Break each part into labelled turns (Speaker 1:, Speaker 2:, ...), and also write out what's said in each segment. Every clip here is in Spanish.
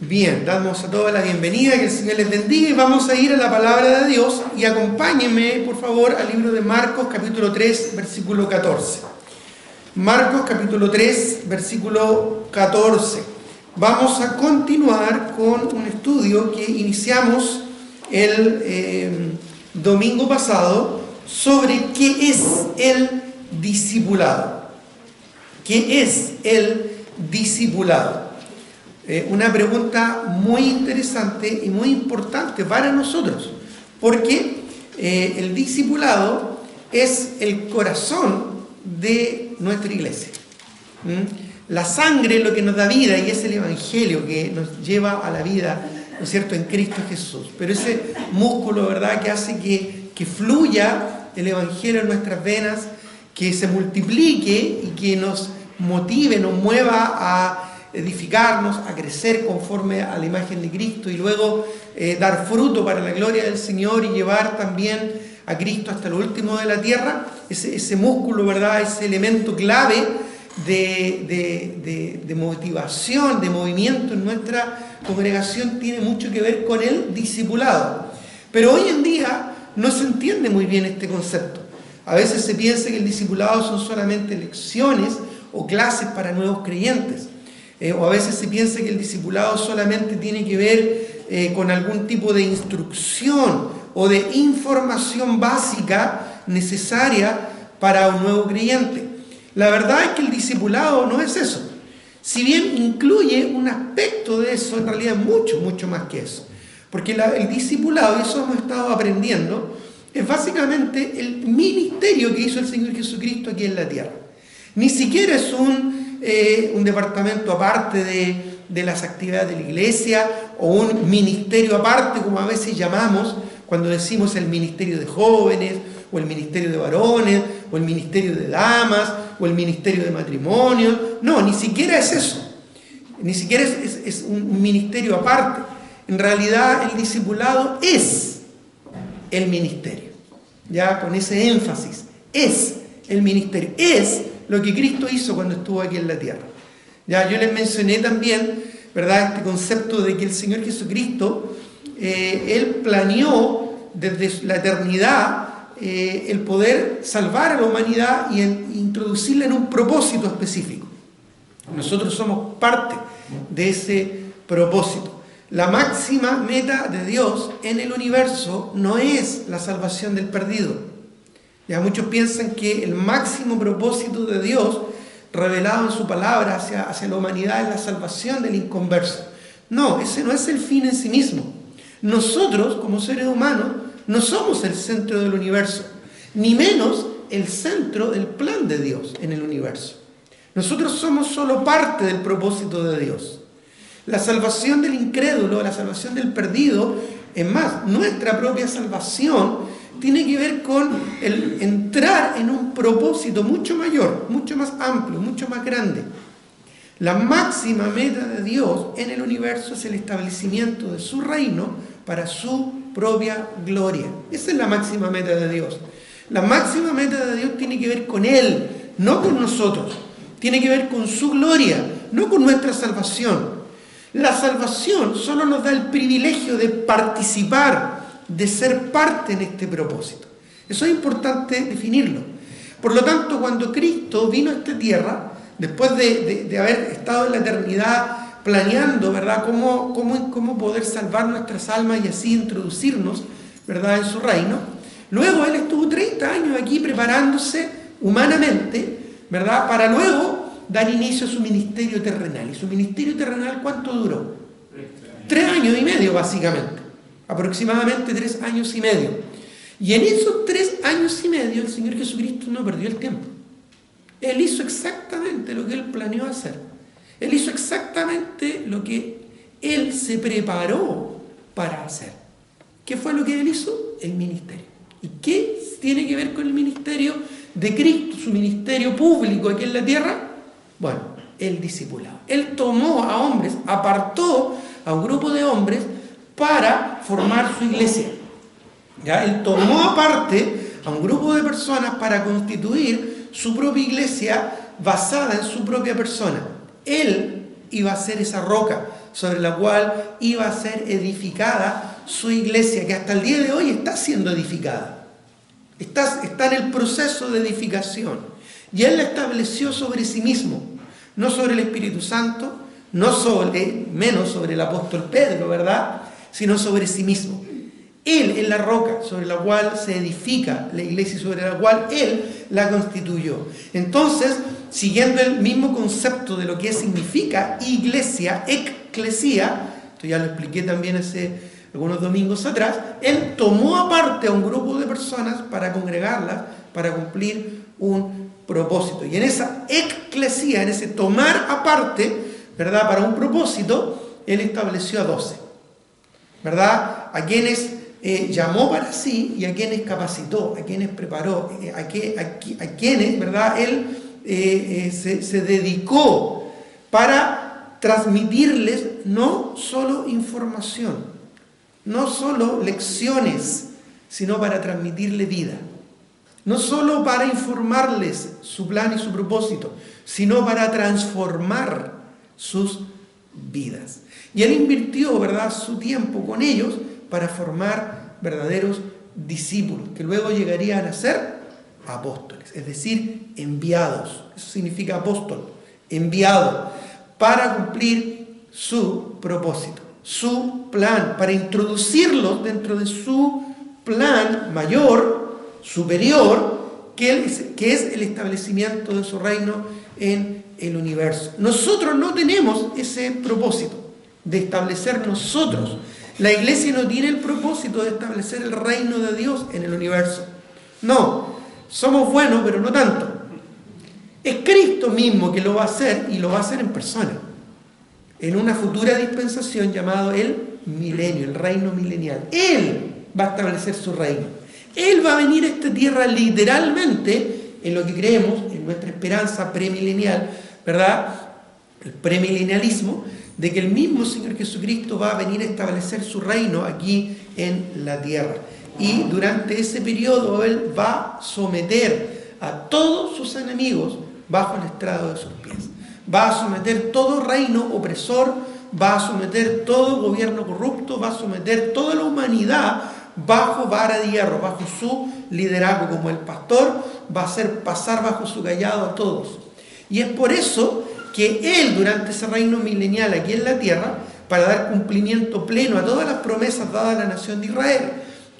Speaker 1: Bien, damos a todos la bienvenida, que el Señor les bendiga y vamos a ir a la palabra de Dios y acompáñenme por favor al libro de Marcos capítulo 3 versículo 14. Marcos capítulo 3 versículo 14. Vamos a continuar con un estudio que iniciamos el domingo pasado sobre qué es el discipulado. ¿Qué es el discipulado? Una pregunta muy interesante y muy importante para nosotros, porque el discipulado es el corazón de nuestra iglesia. La sangre es lo que nos da vida y es el evangelio que nos lleva a la vida, ¿no es cierto?, en Cristo Jesús. Pero ese músculo, ¿verdad?, que hace que fluya el evangelio en nuestras venas, que se multiplique y que nos motive, nos mueva a edificarnos, a crecer conforme a la imagen de Cristo y luego dar fruto para la gloria del Señor y llevar también a Cristo hasta lo último de la tierra. Ese músculo, ¿verdad?, ese elemento clave de motivación, de movimiento en nuestra congregación tiene mucho que ver con el discipulado. Pero hoy en día no se entiende muy bien este concepto. A veces se piensa que el discipulado son solamente lecciones o clases para nuevos creyentes. O a veces se piensa que el discipulado solamente tiene que ver con algún tipo de instrucción o de información básica necesaria para un nuevo creyente. La verdad es que el discipulado no es eso. Si bien incluye un aspecto de eso, en realidad mucho más que eso. Porque el discipulado, y eso hemos estado aprendiendo, es básicamente el ministerio que hizo el Señor Jesucristo aquí en la tierra. Ni siquiera es un departamento aparte de las actividades de la iglesia o un ministerio aparte, como a veces llamamos cuando decimos el ministerio de jóvenes o el ministerio de varones o el ministerio de damas o el ministerio de matrimonio. No, ni siquiera es eso. Ni siquiera es un ministerio aparte. En realidad el discipulado es el ministerio. Ya con ese énfasis, es el ministerio, es lo que Cristo hizo cuando estuvo aquí en la tierra. Ya yo les mencioné también, ¿verdad?, este concepto de que el Señor Jesucristo, Él planeó desde la eternidad el poder salvar a la humanidad y introducirla en un propósito específico. Nosotros somos parte de ese propósito. La máxima meta de Dios en el universo no es la salvación del perdido. Ya muchos piensan que el máximo propósito de Dios revelado en su palabra hacia la humanidad es la salvación del inconverso. No, ese no es el fin en sí mismo. Nosotros, como seres humanos, no somos el centro del universo, ni menos el centro del plan de Dios en el universo. Nosotros somos solo parte del propósito de Dios. La salvación del incrédulo, la salvación del perdido, es más, nuestra propia salvación tiene que ver con el entrar en un propósito mucho mayor, mucho más amplio, mucho más grande. La máxima meta de Dios en el universo es el establecimiento de su reino para su propia gloria. Esa es la máxima meta de Dios. La máxima meta de Dios tiene que ver con Él, no con nosotros. Tiene que ver con su gloria, no con nuestra salvación. La salvación solo nos da el privilegio de participar, de ser parte en este propósito. Eso es importante definirlo. Por lo tanto, cuando Cristo vino a esta tierra, después de haber estado en la eternidad planeando, ¿verdad?, cómo poder salvar nuestras almas y así introducirnos, ¿verdad?, en su reino, luego Él estuvo 30 años aquí preparándose humanamente, ¿verdad?, para luego dar inicio a su ministerio terrenal. ¿Y su ministerio terrenal cuánto duró? 3 años y medio, básicamente. Aproximadamente 3 años y medio. Y en esos 3 años y medio el Señor Jesucristo no perdió el tiempo. Él hizo exactamente lo que Él planeó hacer. Él hizo exactamente lo que Él se preparó para hacer. ¿Qué fue lo que Él hizo? El ministerio. ¿Y qué tiene que ver con el ministerio de Cristo, su ministerio público aquí en la tierra? Bueno, el discipulado. Él tomó a hombres, apartó a un grupo de hombres para formar su iglesia. ¿Ya? Él tomó aparte a un grupo de personas para constituir su propia iglesia basada en su propia persona. Él iba a ser esa roca sobre la cual iba a ser edificada su iglesia, que hasta el día de hoy está siendo edificada. Está en el proceso de edificación. Y Él la estableció sobre sí mismo, no sobre el Espíritu Santo, menos sobre el apóstol Pedro, ¿verdad?, sino sobre sí mismo. Él es la roca sobre la cual se edifica la iglesia y sobre la cual Él la constituyó. Entonces, siguiendo el mismo concepto de lo que significa iglesia, eclesia, esto ya lo expliqué también hace algunos domingos atrás, Él tomó aparte a un grupo de personas para congregarlas, para cumplir un propósito. Y en esa eclesia, en ese tomar aparte, ¿verdad?, para un propósito, Él estableció a 12, ¿verdad?, a quienes llamó para sí y a quienes capacitó, a quienes preparó, a quienes, ¿verdad?, Él se dedicó para transmitirles no solo información, no solo lecciones, sino para transmitirle vida. No solo para informarles su plan y su propósito, sino para transformar sus vidas. Y Él invirtió, ¿verdad?, su tiempo con ellos para formar verdaderos discípulos, que luego llegarían a ser apóstoles, es decir, enviados. Eso significa apóstol, enviado, para cumplir su propósito, su plan, para introducirlos dentro de su plan mayor, superior, que es el establecimiento de su reino en el universo. Nosotros no tenemos ese propósito de establecer nosotros. La iglesia no tiene el propósito de establecer el reino de Dios en el universo. No, somos buenos, pero no tanto. Es Cristo mismo que lo va a hacer, y lo va a hacer en persona, en una futura dispensación llamado el milenio, el reino milenial. Él va a establecer su reino. Él va a venir a esta tierra literalmente, en lo que creemos, en nuestra esperanza premilenial, ¿verdad?, el premilenialismo, de que el mismo Señor Jesucristo va a venir a establecer su reino aquí en la tierra. Y durante ese periodo Él va a someter a todos sus enemigos bajo el estrado de sus pies. Va a someter todo reino opresor, va a someter todo gobierno corrupto, va a someter toda la humanidad bajo vara de hierro, bajo su liderazgo. Como el pastor va a hacer pasar bajo su cayado a todos. Y es por eso que Él, durante ese reino milenial aquí en la tierra, para dar cumplimiento pleno a todas las promesas dadas a la nación de Israel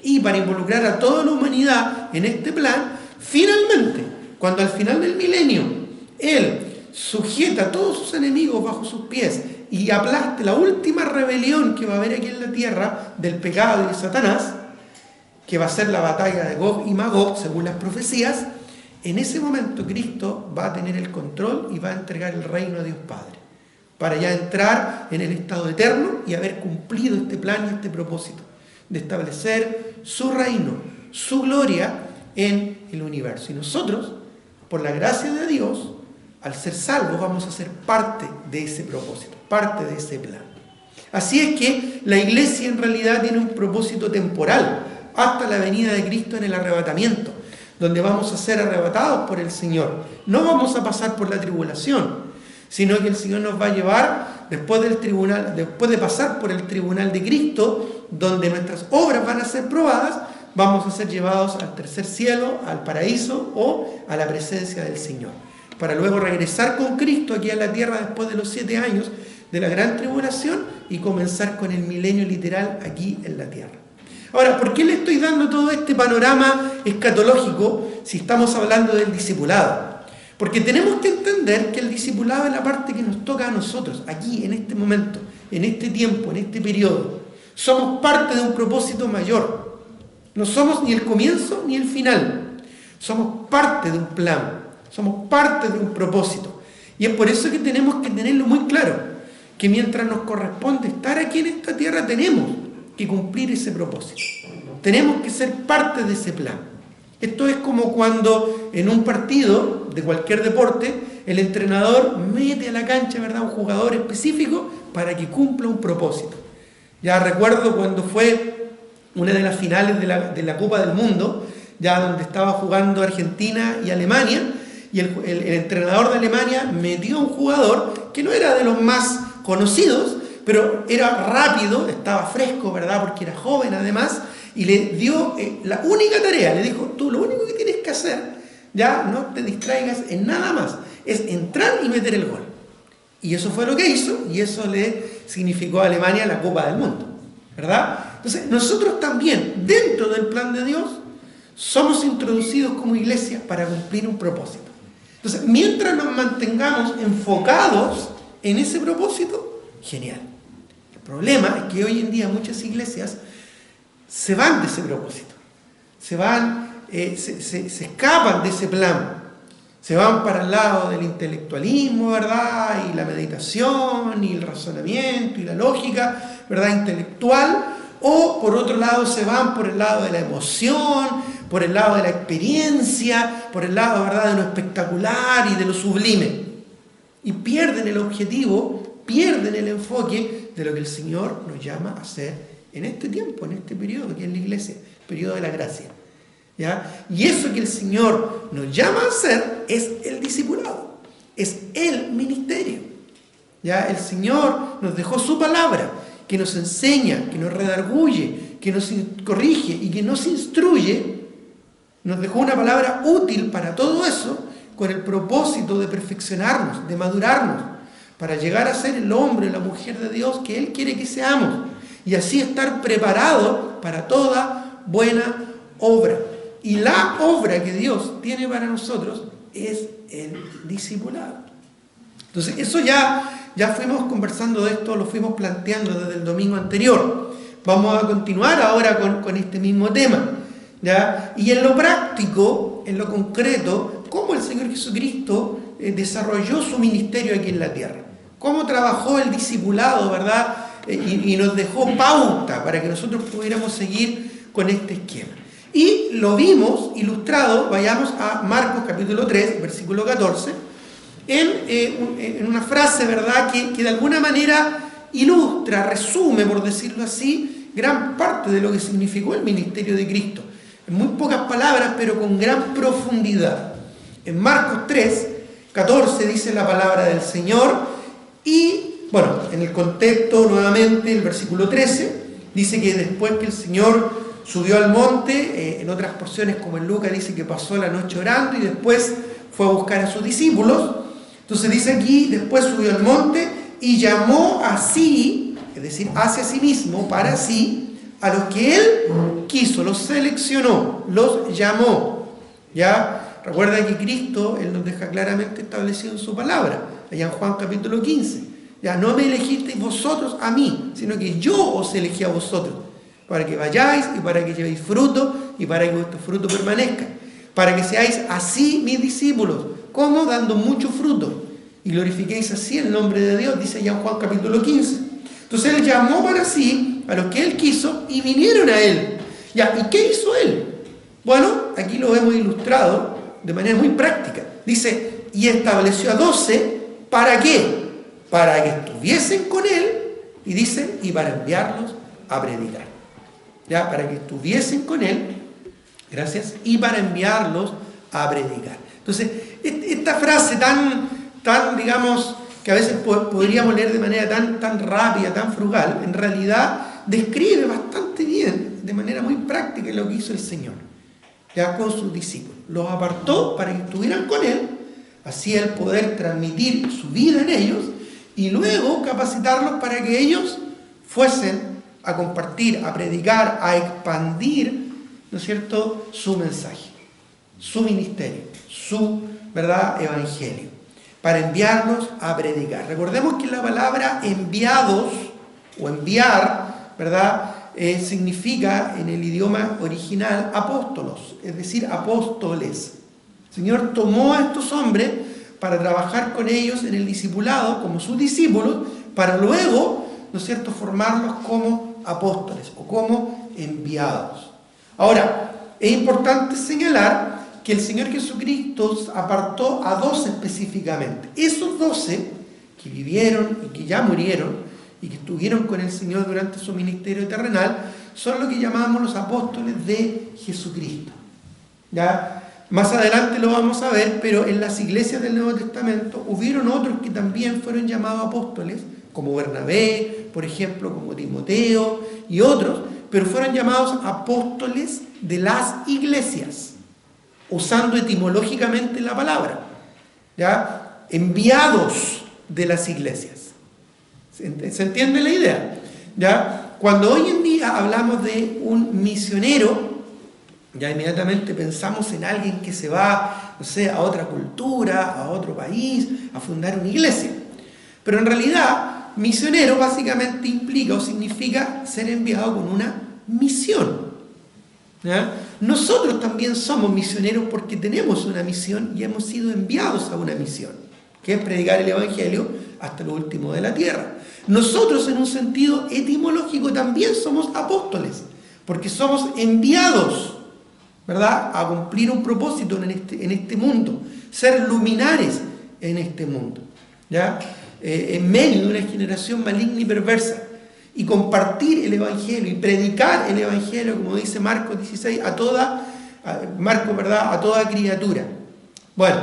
Speaker 1: y para involucrar a toda la humanidad en este plan, finalmente, cuando al final del milenio Él sujeta a todos sus enemigos bajo sus pies y aplaste la última rebelión que va a haber aquí en la tierra del pecado y de Satanás, que va a ser la batalla de Gog y Magog, según las profecías, en ese momento Cristo va a tener el control y va a entregar el reino a Dios Padre, para ya entrar en el estado eterno y haber cumplido este plan y este propósito de establecer su reino, su gloria en el universo. Y nosotros, por la gracia de Dios, al ser salvos, vamos a ser parte de ese propósito, parte de ese plan. Así es que la iglesia en realidad tiene un propósito temporal hasta la venida de Cristo en el arrebatamiento, donde vamos a ser arrebatados por el Señor. No vamos a pasar por la tribulación, sino que el Señor nos va a llevar después de pasar por el tribunal de Cristo, donde nuestras obras van a ser probadas, vamos a ser llevados al tercer cielo, al paraíso o a la presencia del Señor, para luego regresar con Cristo aquí a la tierra después de los 7 años de la gran tribulación y comenzar con el milenio literal aquí en la tierra. Ahora, ¿por qué le estoy dando todo este panorama escatológico si estamos hablando del discipulado? Porque tenemos que entender que el discipulado es la parte que nos toca a nosotros, aquí, en este momento, en este tiempo, en este periodo. Somos parte de un propósito mayor. No somos ni el comienzo ni el final. Somos parte de un plan. Somos parte de un propósito. Y es por eso que tenemos que tenerlo muy claro, que mientras nos corresponde estar aquí en esta tierra, tenemos que cumplir ese propósito. Tenemos que ser parte de ese plan. Esto es como cuando en un partido de cualquier deporte el entrenador mete a la cancha, ¿verdad?, un jugador específico para que cumpla un propósito. Ya recuerdo cuando fue una de las finales de la Copa del Mundo, ya donde estaba jugando Argentina y Alemania, y el entrenador de Alemania metió a un jugador que no era de los más conocidos, pero era rápido, estaba fresco, ¿verdad? Porque era joven además, y le dio la única tarea, le dijo, tú lo único que tienes que hacer, ya no te distraigas en nada más, es entrar y meter el gol. Y eso fue lo que hizo, y eso le significó a Alemania la Copa del Mundo, ¿verdad? Entonces, nosotros también, dentro del plan de Dios, somos introducidos como iglesia para cumplir un propósito. Entonces, mientras nos mantengamos enfocados en ese propósito, genial. El problema es que hoy en día muchas iglesias se van de ese propósito, se escapan de ese plan, se van para el lado del intelectualismo, ¿verdad? Y la meditación, y el razonamiento, y la lógica, ¿verdad? Intelectual, o por otro lado se van por el lado de la emoción, por el lado de la experiencia, por el lado, ¿verdad?, de lo espectacular y de lo sublime. Y pierden el objetivo, pierden el enfoque de lo que el Señor nos llama a hacer en este tiempo, en este periodo que es la iglesia, el periodo de la gracia. ¿Ya? Y eso que el Señor nos llama a hacer es el discipulado, es el ministerio. ¿Ya? El Señor nos dejó su palabra, que nos enseña, que nos redarguye, que nos corrige y que nos instruye. Nos dejó una palabra útil para todo eso, con el propósito de perfeccionarnos, de madurarnos, para llegar a ser el hombre o la mujer de Dios que Él quiere que seamos, y así estar preparados para toda buena obra. Y la obra que Dios tiene para nosotros es el discipulado. Entonces, eso ya fuimos conversando de esto, lo fuimos planteando desde el domingo anterior. Vamos a continuar ahora con este mismo tema, ¿ya? Y en lo práctico, en lo concreto, cómo el Señor Jesucristo desarrolló su ministerio aquí en la tierra. Cómo trabajó el discipulado, ¿verdad? Y nos dejó pauta para que nosotros pudiéramos seguir con este esquema. Y lo vimos ilustrado, vayamos a Marcos capítulo 3, versículo 14, en una frase, ¿verdad?, que de alguna manera ilustra, resume, por decirlo así, gran parte de lo que significó el ministerio de Cristo. En muy pocas palabras, pero con gran profundidad. En Marcos 3, 14 dice la palabra del Señor, y, bueno, en el contexto, nuevamente, el versículo 13, dice que después que el Señor subió al monte, en otras porciones como en Lucas dice que pasó la noche orando y después fue a buscar a sus discípulos. Entonces dice aquí, después subió al monte y llamó a sí, es decir, hacia sí mismo, para sí, a los que Él quiso, los seleccionó, los llamó. ¿Ya? Recuerda que Cristo, Él nos deja claramente establecido en su palabra, allá en Juan capítulo 15. Ya, no me elegisteis vosotros a mí, sino que yo os elegí a vosotros, para que vayáis y para que llevéis fruto y para que vuestro fruto permanezca, para que seáis así mis discípulos, como dando mucho fruto, y glorifiquéis así el nombre de Dios, dice ya en Juan capítulo 15. Entonces Él llamó para sí a los que Él quiso y vinieron a Él. Ya, ¿y qué hizo Él? Bueno, aquí lo hemos ilustrado de manera muy práctica. Dice, y estableció a 12, ¿para qué? Para que estuviesen con Él, y dice, y para enviarlos a predicar. Ya, para que estuviesen con Él, gracias, y para enviarlos a predicar. Entonces, esta frase tan digamos, que a veces podríamos leer de manera tan rápida, tan frugal, en realidad describe bastante bien, de manera muy práctica, lo que hizo el Señor, ya con sus discípulos. Los apartó para que estuvieran con Él, así Él poder transmitir su vida en ellos, y luego capacitarlos para que ellos fuesen a compartir, a predicar, a expandir, ¿no es cierto?, su mensaje, su ministerio, su, ¿verdad?, evangelio, para enviarlos a predicar. Recordemos que la palabra enviados o enviar, ¿verdad?, significa en el idioma original apóstolos, es decir, apóstoles. El Señor tomó a estos hombres para trabajar con ellos en el discipulado como sus discípulos, para luego, ¿no es cierto?, formarlos como apóstoles o como enviados. Ahora, es importante señalar que el Señor Jesucristo apartó a 12 específicamente. Esos 12 que vivieron y que ya murieron y que estuvieron con el Señor durante su ministerio terrenal son lo que llamamos los apóstoles de Jesucristo. ¿Ya? Más adelante lo vamos a ver, pero en las iglesias del Nuevo Testamento hubieron otros que también fueron llamados apóstoles, como Bernabé, por ejemplo, como Timoteo y otros, pero fueron llamados apóstoles de las iglesias, usando etimológicamente la palabra, ¿ya? Enviados de las iglesias. ¿Se entiende la idea? ¿Ya? Cuando hoy en día hablamos de un misionero, ya inmediatamente pensamos en alguien que se va, no sé, a otra cultura, a otro país, a fundar una iglesia. Pero en realidad, misionero básicamente implica o significa ser enviado con una misión. ¿Ya? Nosotros también somos misioneros porque tenemos una misión y hemos sido enviados a una misión, que es predicar el Evangelio hasta lo último de la tierra. Nosotros, en un sentido etimológico, también somos apóstoles, porque somos enviados, ¿verdad?, a cumplir un propósito en este mundo, ser luminares en este mundo, ¿ya? En medio de una generación maligna y perversa, y compartir el Evangelio y predicar el Evangelio, como dice Marcos 16, a toda criatura. Bueno,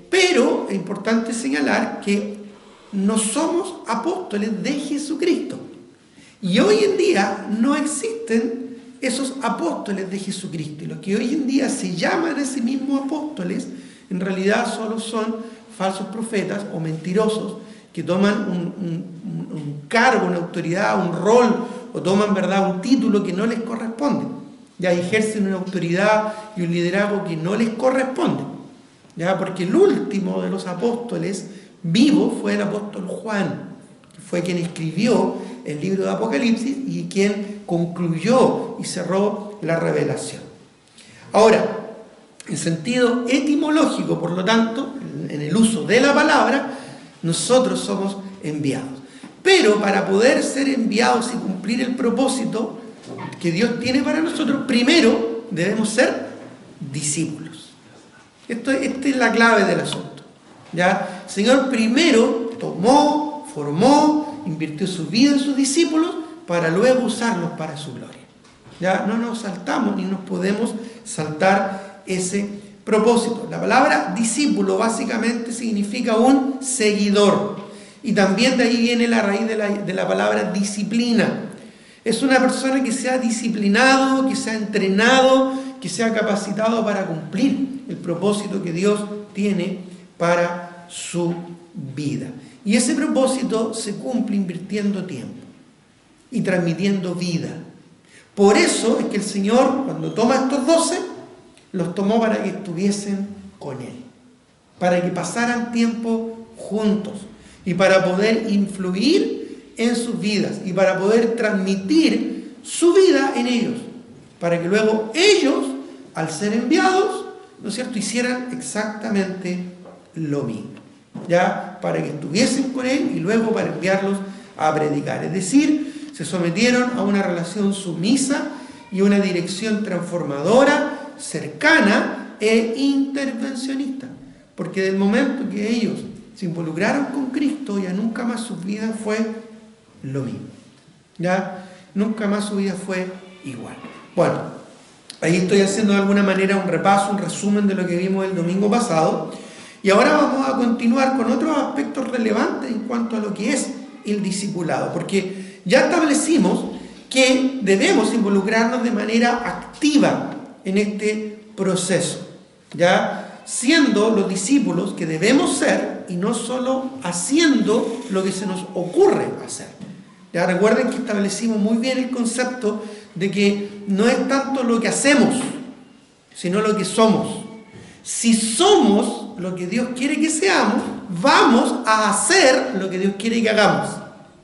Speaker 1: pero es importante señalar que no somos apóstoles de Jesucristo. Y hoy en día no existen esos apóstoles de Jesucristo. Y los que hoy en día se llaman a sí mismos apóstoles, en realidad solo son falsos profetas o mentirosos que toman un cargo, una autoridad, un rol, o toman, ¿verdad?, un título que no les corresponde. Ya ejercen una autoridad y un liderazgo que no les corresponde. Ya, porque el último de los apóstoles vivos fue el apóstol Juan, que fue quien escribió el libro de Apocalipsis y quien concluyó y cerró la revelación. Ahora, en sentido etimológico, por lo tanto, en el uso de la palabra, nosotros somos enviados. Pero para poder ser enviados y cumplir el propósito que Dios tiene para nosotros, primero debemos ser discípulos. Esta es la clave del asunto. ¿Ya? El Señor primero tomó, formó, invirtió su vida en sus discípulos para luego usarlos para su gloria. Ya no nos saltamos ni nos podemos saltar ese propósito. La palabra discípulo básicamente significa un seguidor. Y también de ahí viene la raíz de la palabra disciplina. Es una persona que se ha disciplinado, que se ha entrenado, que se ha capacitado para cumplir el propósito que Dios tiene para su vida. Y ese propósito se cumple invirtiendo tiempo y transmitiendo vida. Por eso es que el Señor, cuando toma estos 12, los tomó para que estuviesen con Él, para que pasaran tiempo juntos y para poder influir en sus vidas y para poder transmitir su vida en ellos, para que luego ellos, al ser enviados, ¿no es cierto?, hicieran exactamente lo mismo, ya, para que estuviesen con Él y luego para enviarlos a predicar. Es decir, se sometieron a una relación sumisa y una dirección transformadora, cercana e intervencionista, porque del momento que ellos se involucraron con Cristo, ya nunca más su vida fue lo mismo, ya nunca más su vida fue igual. Bueno, ahí estoy haciendo de alguna manera un repaso, un resumen de lo que vimos el domingo pasado, y ahora vamos a continuar con otros aspectos relevantes en cuanto a lo que es el discipulado, porque ya establecimos que debemos involucrarnos de manera activa en este proceso, ya siendo los discípulos que debemos ser y no solo haciendo lo que se nos ocurre hacer. Ya recuerden que establecimos muy bien el concepto de que no es tanto lo que hacemos, sino lo que somos. Si somos lo que Dios quiere que seamos, vamos a hacer lo que Dios quiere que hagamos.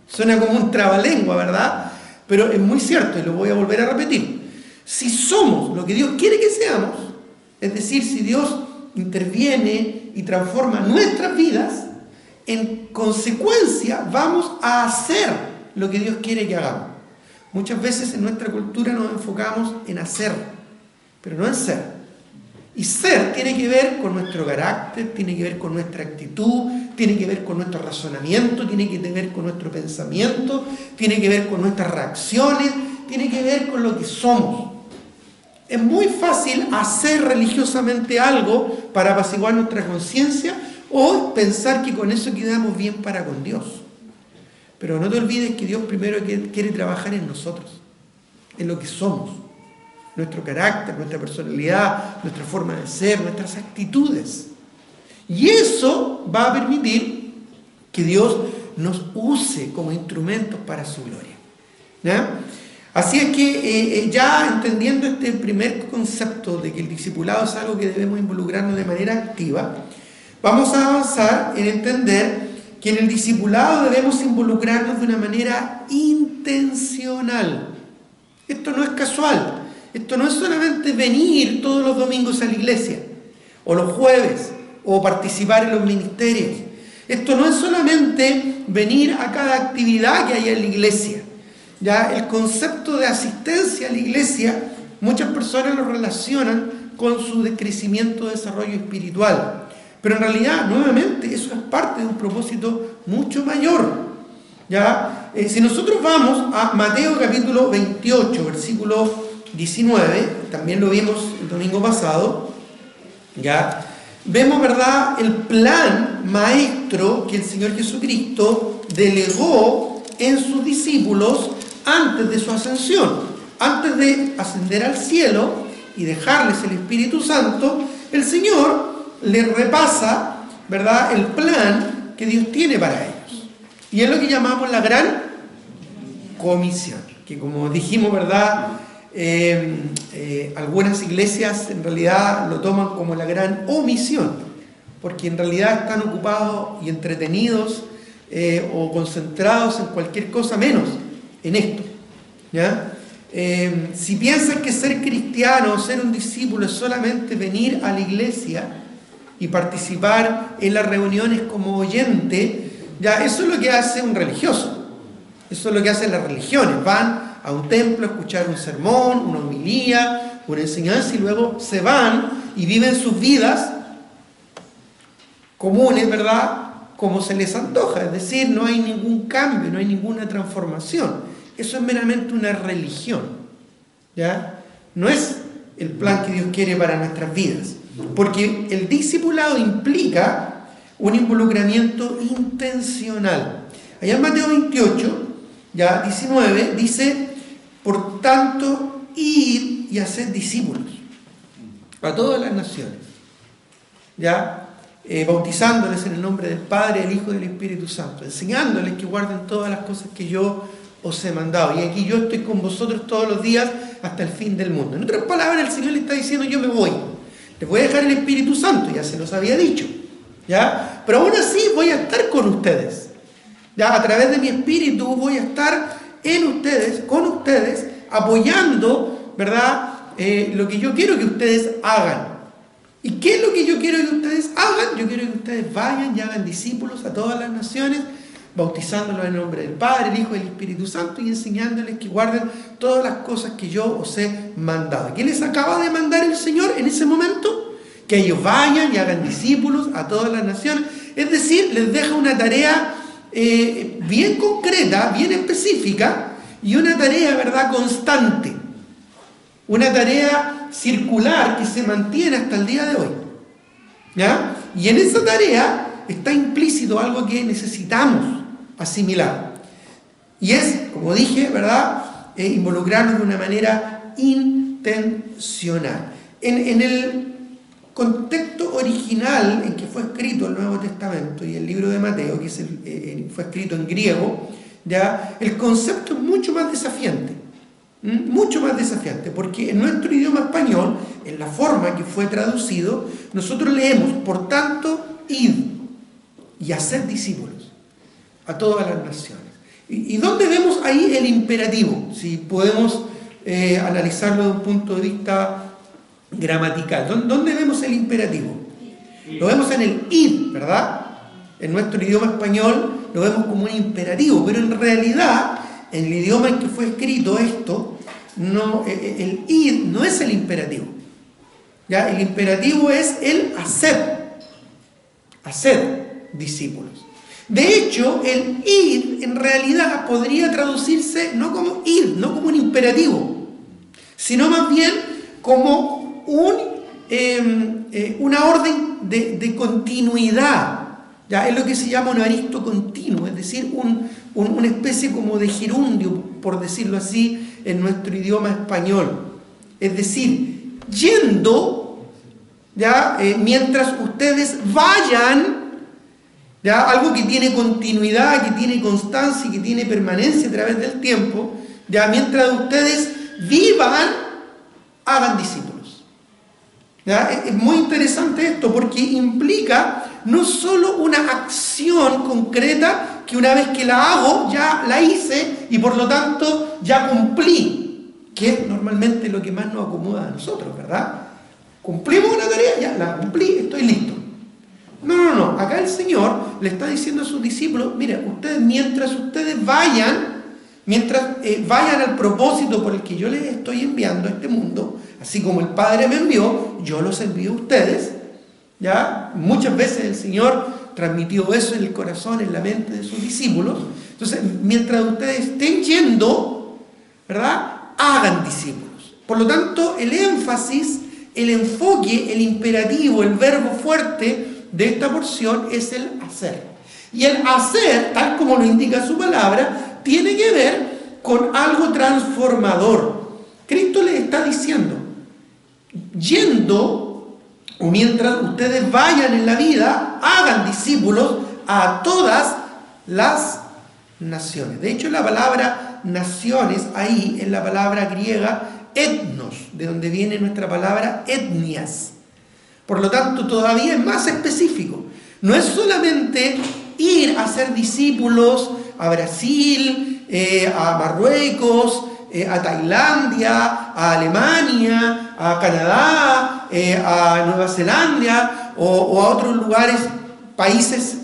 Speaker 1: Suena como un trabalengua, ¿verdad? Pero es muy cierto y lo voy a volver a repetir. Si somos lo que Dios quiere que seamos, es decir, si Dios interviene y transforma nuestras vidas, en consecuencia vamos a hacer lo que Dios quiere que hagamos. Muchas veces en nuestra cultura nos enfocamos en hacer, pero no en ser. Y ser tiene que ver con nuestro carácter, tiene que ver con nuestra actitud, tiene que ver con nuestro razonamiento, tiene que ver con nuestro pensamiento, tiene que ver con nuestras reacciones, tiene que ver con lo que somos. Es muy fácil hacer religiosamente algo para apaciguar nuestra conciencia o pensar que con eso quedamos bien para con Dios. Pero no te olvides que Dios primero quiere trabajar en nosotros, en lo que somos, nuestro carácter, nuestra personalidad, nuestra forma de ser, nuestras actitudes. Y eso va a permitir que Dios nos use como instrumentos para su gloria, ¿ya? Así es que ya entendiendo este primer concepto de que el discipulado es algo que debemos involucrarnos de manera activa, vamos a avanzar en entender que en el discipulado debemos involucrarnos de una manera intencional. Esto no es casual, esto no es solamente venir todos los domingos a la iglesia, o los jueves, o participar en los ministerios. Esto no es solamente venir a cada actividad que hay en la iglesia. Ya el concepto de asistencia a la iglesia, muchas personas lo relacionan con su crecimiento, desarrollo espiritual. Pero en realidad, nuevamente, eso es parte de un propósito mucho mayor. ¿Ya? Si nosotros vamos a Mateo capítulo 28, versículo 19, también lo vimos el domingo pasado, ¿ya? Vemos, ¿verdad?, el plan maestro que el Señor Jesucristo delegó en sus discípulos antes de su ascensión. Antes de ascender al cielo y dejarles el Espíritu Santo, el Señor les repasa, ¿verdad?, el plan que Dios tiene para ellos. Y es lo que llamamos la gran comisión, que como dijimos, ¿verdad?, algunas iglesias en realidad lo toman como la gran omisión, porque en realidad están ocupados y entretenidos o concentrados en cualquier cosa menos en esto, ¿ya? Si piensan que ser cristiano o ser un discípulo es solamente venir a la iglesia y participar en las reuniones como oyente, ya eso es lo que hace un religioso, eso es lo que hacen las religiones, van a un templo a escuchar un sermón, una homilía, una enseñanza y luego se van y viven sus vidas comunes, ¿verdad?, como se les antoja, es decir, no hay ningún cambio, no hay ninguna transformación. Eso es meramente una religión, ¿ya? No es el plan que Dios quiere para nuestras vidas, porque el discipulado implica un involucramiento intencional. Allá en Mateo 28, ya 19, dice: por tanto, id y haced discípulos a todas las naciones, ¿ya? Bautizándoles en el nombre del Padre, del Hijo y del Espíritu Santo, enseñándoles que guarden todas las cosas que yo os he mandado. Y aquí yo estoy con vosotros todos los días hasta el fin del mundo. En otras palabras, el Señor le está diciendo: yo me voy, les voy a dejar el Espíritu Santo, ya se los había dicho, ¿ya? Pero aún así voy a estar con ustedes, ¿ya? A través de mi Espíritu voy a estar en ustedes, con ustedes, apoyando, ¿verdad?, lo que yo quiero que ustedes hagan. ¿Y qué es lo que yo quiero que ustedes hagan? Yo quiero que ustedes vayan y hagan discípulos a todas las naciones, bautizándolos en el nombre del Padre, el Hijo y el Espíritu Santo, y enseñándoles que guarden todas las cosas que yo os he mandado. ¿Qué les acaba de mandar el Señor en ese momento? Que ellos vayan y hagan discípulos a todas las naciones. Es decir, les deja una tarea bien concreta, bien específica, y una tarea, ¿verdad?, constante. Una tarea circular que se mantiene hasta el día de hoy, ¿ya? Y en esa tarea está implícito algo que necesitamos asimilar. Y es, como dije, ¿verdad?, involucrarnos de una manera intencional. En el contexto original en que fue escrito el Nuevo Testamento y el libro de Mateo, que fue escrito en griego, ¿ya?, el concepto es mucho más desafiante. Mucho más desafiante, porque en nuestro idioma español, en la forma que fue traducido, nosotros leemos: por tanto, id y haced discípulos a todas las naciones. ¿Y dónde vemos ahí el imperativo? Si podemos analizarlo desde un punto de vista gramatical. ¿Dónde vemos el imperativo? Lo vemos en el id, ¿verdad? En nuestro idioma español lo vemos como un imperativo, pero en realidad, en el idioma en que fue escrito esto, no, el id no es el imperativo, ¿ya? El imperativo es el hacer discípulos. De hecho, el id en realidad podría traducirse no como id, no como un imperativo, sino más bien como una orden de continuidad, Ya es lo que se llama un aristo continuo, es decir, una especie como de gerundio, por decirlo así, en nuestro idioma español. Es decir, yendo, ¿ya? Mientras ustedes vayan, ¿ya? Algo que tiene continuidad, que tiene constancia y que tiene permanencia a través del tiempo, ¿ya? Mientras ustedes vivan, hagan discípulos. ¿Ya? Es muy interesante esto porque implica no solo una acción concreta que una vez que la hago ya la hice y por lo tanto ya cumplí, que es normalmente lo que más nos acomoda a nosotros, ¿verdad? Cumplimos una tarea, ya la cumplí, estoy listo. No, acá el Señor le está diciendo a sus discípulos, mira, ustedes mientras ustedes vayan al propósito por el que yo les estoy enviando a este mundo, así como el Padre me envió, yo los envío a ustedes, ¿ya? Muchas veces el Señor transmitió eso en el corazón, en la mente de sus discípulos. Entonces, mientras ustedes estén yendo, ¿verdad? Hagan discípulos. Por lo tanto, el énfasis, el enfoque, el imperativo, el verbo fuerte de esta porción es el hacer. Y el hacer, tal como lo indica su palabra, tiene que ver con algo transformador. Cristo les está diciendo, yendo, o mientras ustedes vayan en la vida, hagan discípulos a todas las naciones. De hecho, la palabra naciones ahí es la palabra griega etnos, de donde viene nuestra palabra etnias. Por lo tanto, todavía es más específico. No es solamente ir a ser discípulos a Brasil, a Marruecos, a Tailandia, a Alemania, a Canadá, a Nueva Zelanda o a otros lugares, países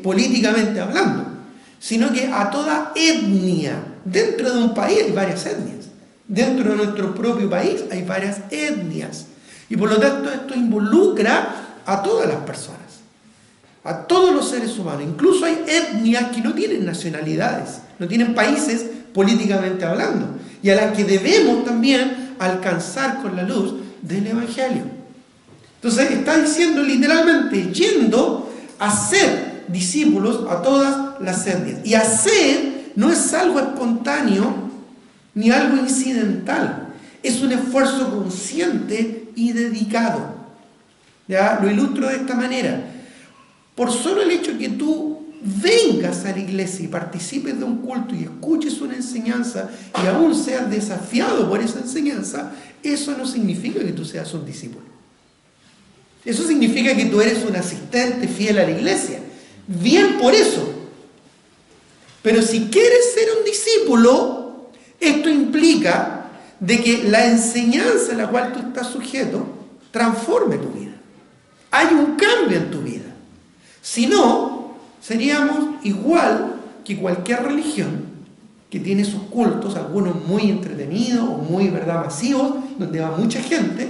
Speaker 1: políticamente hablando, sino que a toda etnia. Dentro de un país hay varias etnias. Dentro de nuestro propio país hay varias etnias. Y por lo tanto esto involucra a todas las personas, a todos los seres humanos. Incluso hay etnias que no tienen nacionalidades, no tienen países políticamente hablando, y a las que debemos también alcanzar con la luz del Evangelio. Entonces está diciendo literalmente, yendo a ser discípulos a todas las etnias. Y hacer no es algo espontáneo ni algo incidental, es un esfuerzo consciente y dedicado. ¿Ya? Lo ilustro de esta manera. Por solo el hecho que tú vengas a la iglesia y participes de un culto y escuches una enseñanza y aún seas desafiado por esa enseñanza, eso no significa que tú seas un discípulo. Eso significa que tú eres un asistente fiel a la iglesia. Bien por eso. Pero si quieres ser un discípulo, esto implica de que la enseñanza a la cual tú estás sujeto transforme tu vida. Hay un cambio en tu vida. Si no, seríamos igual que cualquier religión que tiene sus cultos, algunos muy entretenidos o muy, ¿verdad?, masivos, donde va mucha gente,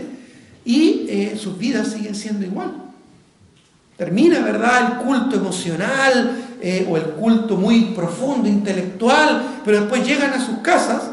Speaker 1: y sus vidas siguen siendo igual. Termina, ¿verdad?, el culto emocional o el culto muy profundo, intelectual, pero después llegan a sus casas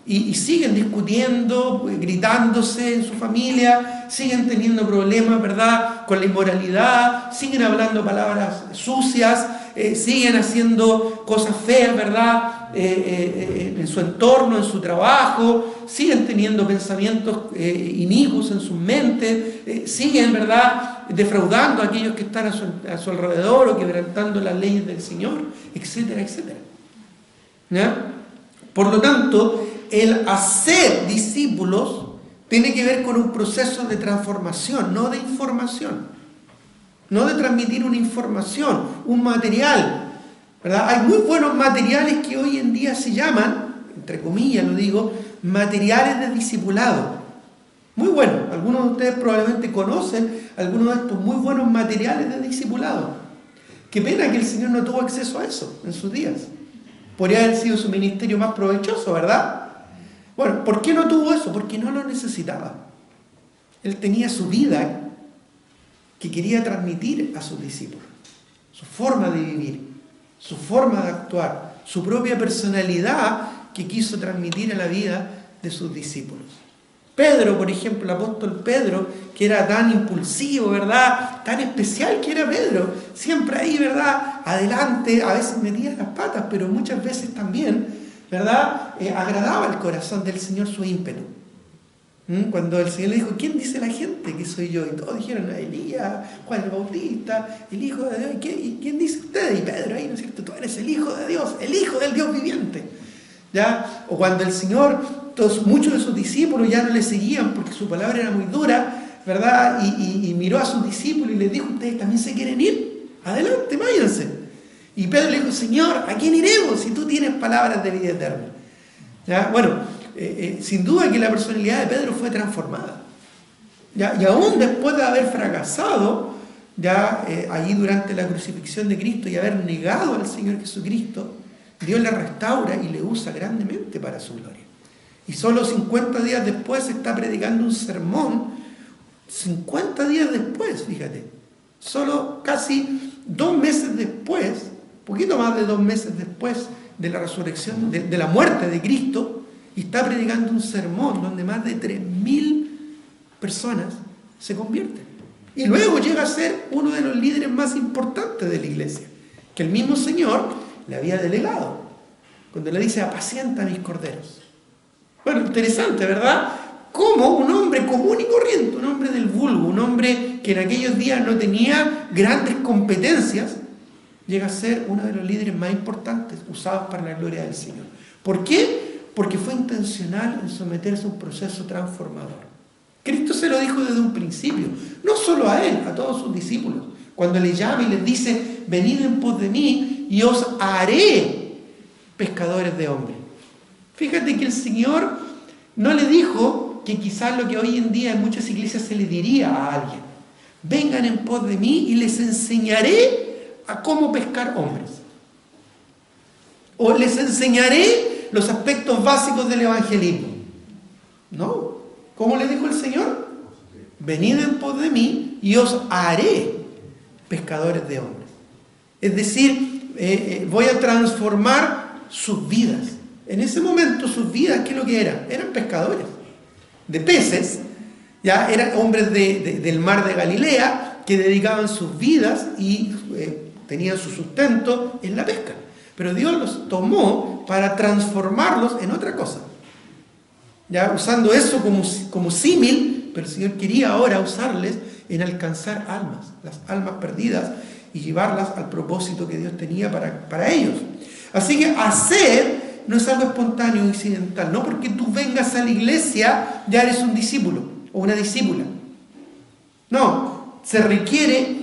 Speaker 1: y siguen discutiendo, gritándose en su familia, siguen teniendo problemas, ¿verdad?, con la inmoralidad, siguen hablando palabras sucias, siguen haciendo cosas feas, ¿verdad?, en su entorno, en su trabajo, siguen teniendo pensamientos inicuos en sus mentes, siguen, ¿verdad?, defraudando a aquellos que están a su alrededor o quebrantando las leyes del Señor, etcétera, etcétera. ¿Ya? Por lo tanto, el hacer discípulos tiene que ver con un proceso de transformación, no de información, no de transmitir una información, un material, ¿verdad? Hay muy buenos materiales que hoy en día se llaman, entre comillas lo digo, materiales de discipulado. Muy buenos. Algunos de ustedes probablemente conocen algunos de estos muy buenos materiales de discipulado. Qué pena que el Señor no tuvo acceso a eso en sus días. Podría haber sido su ministerio más provechoso, ¿verdad? Bueno, ¿por qué no tuvo eso? Porque no lo necesitaba. Él tenía su vida que quería transmitir a sus discípulos. Su forma de vivir, su forma de actuar, su propia personalidad que quiso transmitir a la vida de sus discípulos. Pedro, por ejemplo, el apóstol Pedro, que era tan impulsivo, ¿verdad? Tan especial que era Pedro. Siempre ahí, ¿verdad? Adelante, a veces metía las patas, pero muchas veces también, ¿verdad? Agradaba el corazón del Señor su ímpetu. Cuando el Señor le dijo, ¿quién dice la gente que soy yo? Y todos dijeron, Elías, Juan el Bautista, el Hijo de Dios. ¿Y quién dice usted? Y Pedro ahí, ¿no es cierto? Tú eres el Hijo de Dios, el Hijo del Dios viviente. ¿Ya? O cuando el Señor, muchos de sus discípulos ya no le seguían porque su palabra era muy dura, ¿verdad? Y miró a sus discípulos y les dijo, ¿ustedes también se quieren ir? Adelante, váyanse. Y Pedro le dijo, Señor, ¿a quién iremos si tú tienes palabras de vida eterna? ¿Ya? Bueno, sin duda que la personalidad de Pedro fue transformada. ¿Ya? Y aún después de haber fracasado, ya allí durante la crucifixión de Cristo y haber negado al Señor Jesucristo, Dios le restaura y le usa grandemente para su gloria. Y solo 50 días después está predicando un sermón, 50 días después, fíjate, solo casi 2 meses después, poquito más de 2 meses después de la resurrección, de la muerte de Cristo, y está predicando un sermón donde más de 3.000 personas se convierten. Y luego llega a ser uno de los líderes más importantes de la iglesia, que el mismo Señor le había delegado, cuando le dice, apacienta a mis corderos. Bueno, interesante, ¿verdad? Como un hombre común y corriente, un hombre del vulgo, un hombre que en aquellos días no tenía grandes competencias, llega a ser uno de los líderes más importantes usados para la gloria del Señor. ¿Por qué? Porque fue intencional en someterse a un proceso transformador. Cristo se lo dijo desde un principio, no solo a él, a todos sus discípulos. Cuando les llama y les dice, venid en pos de mí y os haré pescadores de hombres. Fíjate que el Señor no le dijo que quizás lo que hoy en día en muchas iglesias se le diría a alguien. Vengan en pos de mí y les enseñaré a cómo pescar hombres. O les enseñaré los aspectos básicos del evangelismo. No. ¿Cómo le dijo el Señor? Venid en pos de mí y os haré pescadores de hombres. Es decir, voy a transformar sus vidas. En ese momento sus vidas, ¿qué es lo que eran? Eran pescadores de peces, ya eran hombres del mar de Galilea que dedicaban sus vidas y tenían su sustento en la pesca. Pero Dios los tomó para transformarlos en otra cosa. Ya usando eso como símil, pero el Señor quería ahora usarles en alcanzar almas, las almas perdidas, y llevarlas al propósito que Dios tenía para ellos. Así que hacer no es algo espontáneo o incidental. No porque tú vengas a la iglesia ya eres un discípulo o una discípula. No, se requiere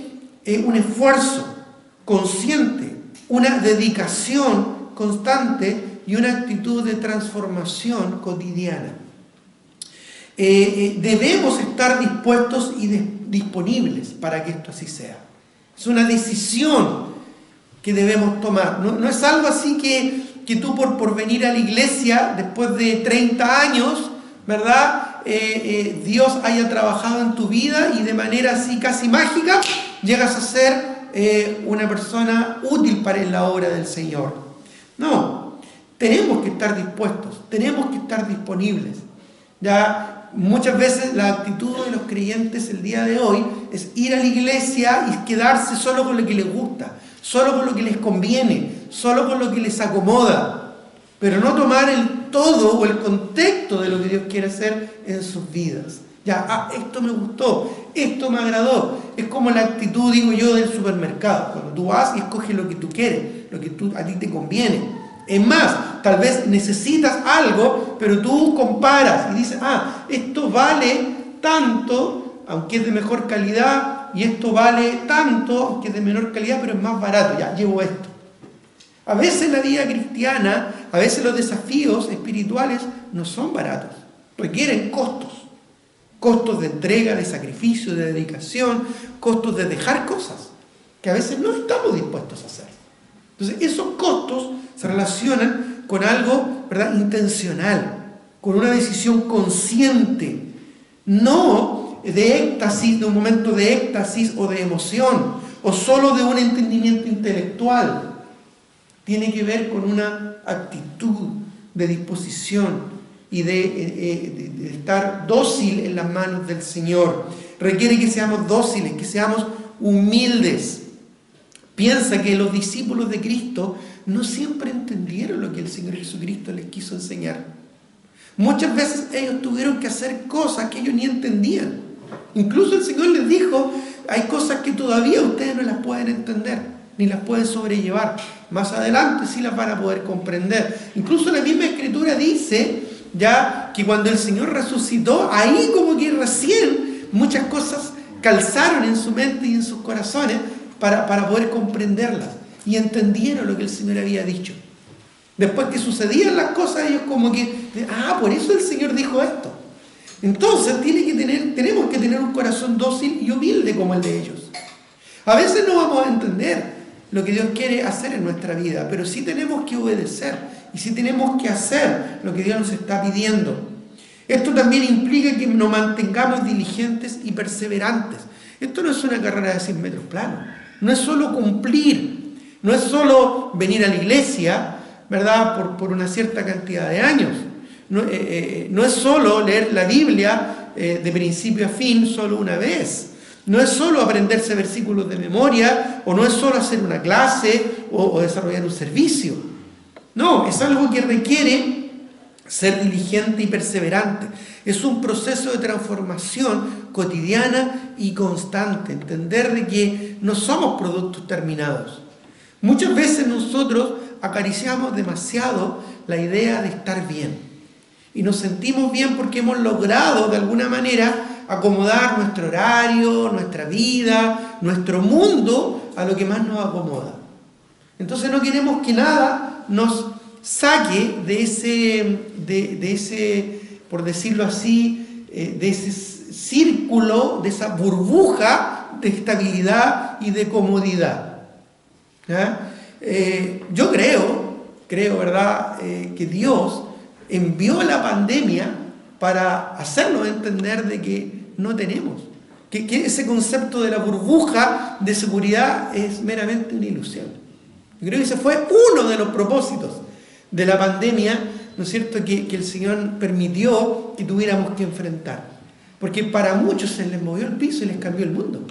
Speaker 1: un esfuerzo consciente, una dedicación constante y una actitud de transformación cotidiana. Debemos estar dispuestos y disponibles para que esto así sea. Es una decisión que debemos tomar. No es algo así que tú por venir a la iglesia después de 30 años, ¿verdad? Dios haya trabajado en tu vida y de manera así casi mágica llegas a ser una persona útil para la obra del Señor. No, tenemos que estar dispuestos, tenemos que estar disponibles. Ya muchas veces la actitud de los creyentes el día de hoy es ir a la iglesia y quedarse solo con lo que les gusta, solo con lo que les conviene, solo con lo que les acomoda, pero no tomar el todo o el contexto de lo que Dios quiere hacer en sus vidas. Ya, esto me gustó, esto me agradó. Es como la actitud, digo yo, del supermercado. Cuando tú vas y escoges lo que tú quieres, lo que a ti te conviene. Es más, tal vez necesitas algo, pero tú comparas y dices, esto vale tanto, aunque es de mejor calidad, y esto vale tanto, aunque es de menor calidad, pero es más barato. Ya, llevo esto. A veces la vida cristiana, a veces los desafíos espirituales no son baratos, requieren costos. Costos de entrega, de sacrificio, de dedicación, costos de dejar cosas que a veces no estamos dispuestos a hacer. Entonces, esos costos se relacionan con algo, ¿verdad?, intencional, con una decisión consciente, no de éxtasis, de un momento de éxtasis o de emoción, o solo de un entendimiento intelectual. Tiene que ver con una actitud de disposición y de estar dócil en las manos del Señor. Requiere que seamos dóciles, que seamos humildes. Piensa que los discípulos de Cristo no siempre entendieron lo que el Señor Jesucristo les quiso enseñar. Muchas veces ellos tuvieron que hacer cosas que ellos ni entendían. Incluso el Señor les dijo, hay cosas que todavía ustedes no las pueden entender, ni las pueden sobrellevar. Más adelante sí las van a poder comprender. Incluso la misma Escritura dice ya que cuando el Señor resucitó, ahí como que recién muchas cosas calzaron en su mente y en sus corazones para poder comprenderlas. Y entendieron lo que el Señor había dicho. Después que sucedían las cosas, ellos como que, por eso el Señor dijo esto. Entonces tenemos que tener un corazón dócil y humilde como el de ellos. A veces no vamos a entender lo que Dios quiere hacer en nuestra vida, pero sí tenemos que obedecer y sí tenemos que hacer lo que Dios nos está pidiendo. Esto también implica que nos mantengamos diligentes y perseverantes. Esto no es una carrera de 100 metros planos, no es solo cumplir, no es solo venir a la iglesia, ¿verdad?, por una cierta cantidad de años. No es solo leer la Biblia de principio a fin solo una vez. No es solo aprenderse versículos de memoria, o no es solo hacer una clase o desarrollar un servicio. No, es algo que requiere ser diligente y perseverante. Es un proceso de transformación cotidiana y constante. Entender de que no somos productos terminados. Muchas veces nosotros acariciamos demasiado la idea de estar bien. Y nos sentimos bien porque hemos logrado de alguna manera acomodar nuestro horario, nuestra vida, nuestro mundo a lo que más nos acomoda. Entonces no queremos que nada nos saque de ese, por decirlo así, de ese círculo, de esa burbuja de estabilidad y de comodidad. ¿Ya? Yo creo, ¿verdad?, que Dios envió la pandemia para hacernos entender de que no tenemos, que ese concepto de la burbuja de seguridad es meramente una ilusión. Yo creo que ese fue uno de los propósitos de la pandemia, ¿no es cierto?, que el Señor permitió que tuviéramos que enfrentar. Porque para muchos se les movió el piso y les cambió el mundo.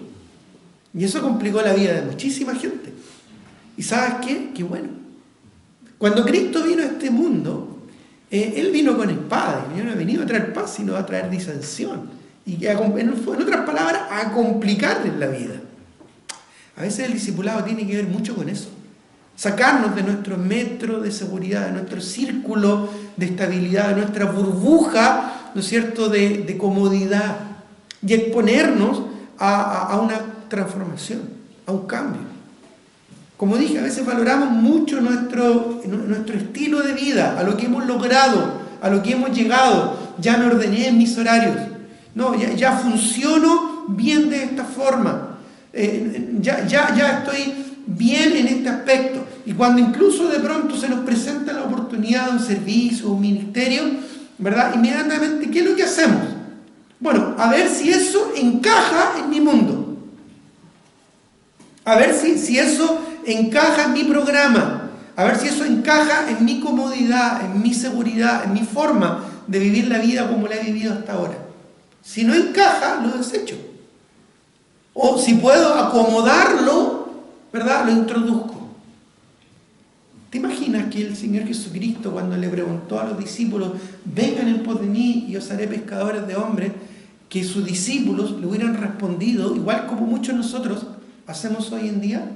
Speaker 1: Y eso complicó la vida de muchísima gente. ¿Y sabes qué? Qué bueno. Cuando Cristo vino a este mundo, Él vino con espada. Y no ha venido a traer paz, sino a traer disensión. Y en otras palabras, a complicarles la vida. A veces el discipulado tiene que ver mucho con eso. Sacarnos de nuestro metro de seguridad, de nuestro círculo de estabilidad, de nuestra burbuja, ¿no es cierto?, de comodidad. Y exponernos a una transformación, a un cambio. Como dije, a veces valoramos mucho nuestro estilo de vida, a lo que hemos logrado, a lo que hemos llegado. Ya me ordené en mis horarios. No, ya funciono bien de esta forma. Ya estoy bien en este aspecto. Y cuando incluso de pronto se nos presenta la oportunidad de un servicio, un ministerio, ¿verdad?, inmediatamente, ¿qué es lo que hacemos? Bueno, a ver si eso encaja en mi mundo. A ver si eso encaja en mi programa, a ver si eso encaja en mi comodidad, en mi seguridad, en mi forma de vivir la vida como la he vivido hasta ahora. Si no encaja, lo desecho. O si puedo acomodarlo, ¿verdad?, lo introduzco. ¿Te imaginas que el Señor Jesucristo, cuando le preguntó a los discípulos, vengan en pos de mí y os haré pescadores de hombres, que sus discípulos le hubieran respondido, igual como muchos nosotros hacemos hoy en día?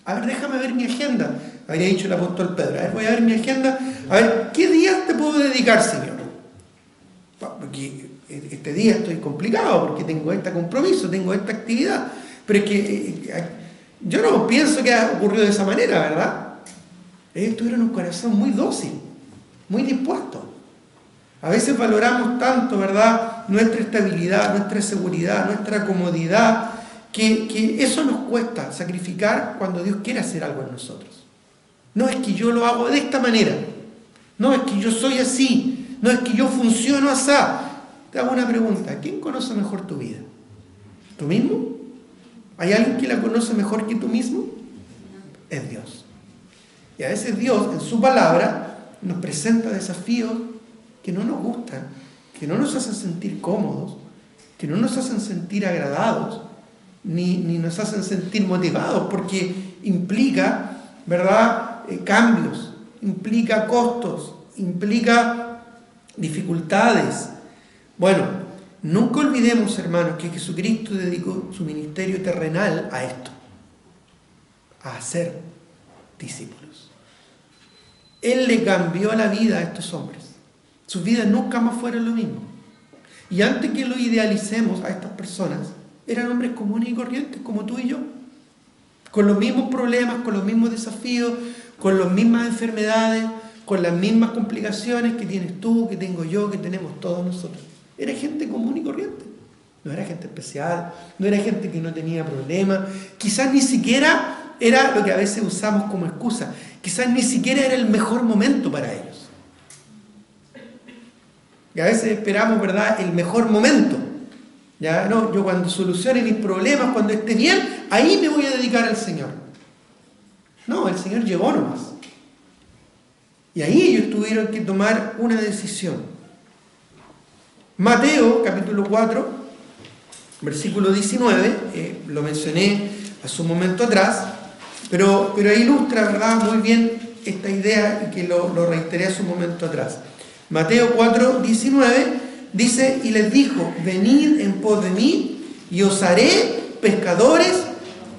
Speaker 1: A ver, déjame ver mi agenda. Habría dicho el apóstol Pedro. A ver, voy a ver mi agenda. A ver, ¿qué días te puedo dedicar, Señor? Porque este día estoy complicado, porque tengo este compromiso, tengo esta actividad. Pero es que yo no pienso que ha ocurrido de esa manera, ¿verdad? Ellos tuvieron un corazón muy dócil, muy dispuesto. A veces valoramos tanto, ¿verdad?, nuestra estabilidad, nuestra seguridad, nuestra comodidad, que eso nos cuesta sacrificar cuando Dios quiere hacer algo en nosotros. No es que yo lo hago de esta manera, no es que yo soy así, no es que yo funciono así. Te hago una pregunta: ¿quién conoce mejor tu vida? ¿Tú mismo? ¿Hay alguien que la conoce mejor que tú mismo? Es Dios. Y a veces Dios, en su palabra, nos presenta desafíos que no nos gustan, que no nos hacen sentir cómodos, que no nos hacen sentir agradados, ni nos hacen sentir motivados, porque implica, ¿verdad?, cambios, implica costos, implica dificultades. Bueno, nunca olvidemos, hermanos, que Jesucristo dedicó su ministerio terrenal a esto, a hacer discípulos. Él le cambió la vida a estos hombres. Sus vidas nunca más fueron lo mismo. Y antes que lo idealicemos a estas personas, eran hombres comunes y corrientes, como tú y yo, con los mismos problemas, con los mismos desafíos, con las mismas enfermedades, con las mismas complicaciones que tienes tú, que tengo yo, que tenemos todos nosotros. Era gente común y corriente. No era gente especial, no era gente que no tenía problemas. Quizás ni siquiera era lo que a veces usamos como excusa. Quizás ni siquiera era el mejor momento para ellos. Y a veces esperamos, ¿verdad?, el mejor momento. Ya, no, yo cuando solucione mis problemas, cuando esté bien, ahí me voy a dedicar al Señor. No, el Señor llegó nomás. Y ahí ellos tuvieron que tomar una decisión. Mateo, capítulo 4, versículo 19, lo mencioné hace un momento atrás, pero ahí ilustra, ¿verdad?, muy bien esta idea y que lo reiteré hace un momento atrás. Mateo 4, 19 dice, y les dijo, venid en pos de mí y os haré pescadores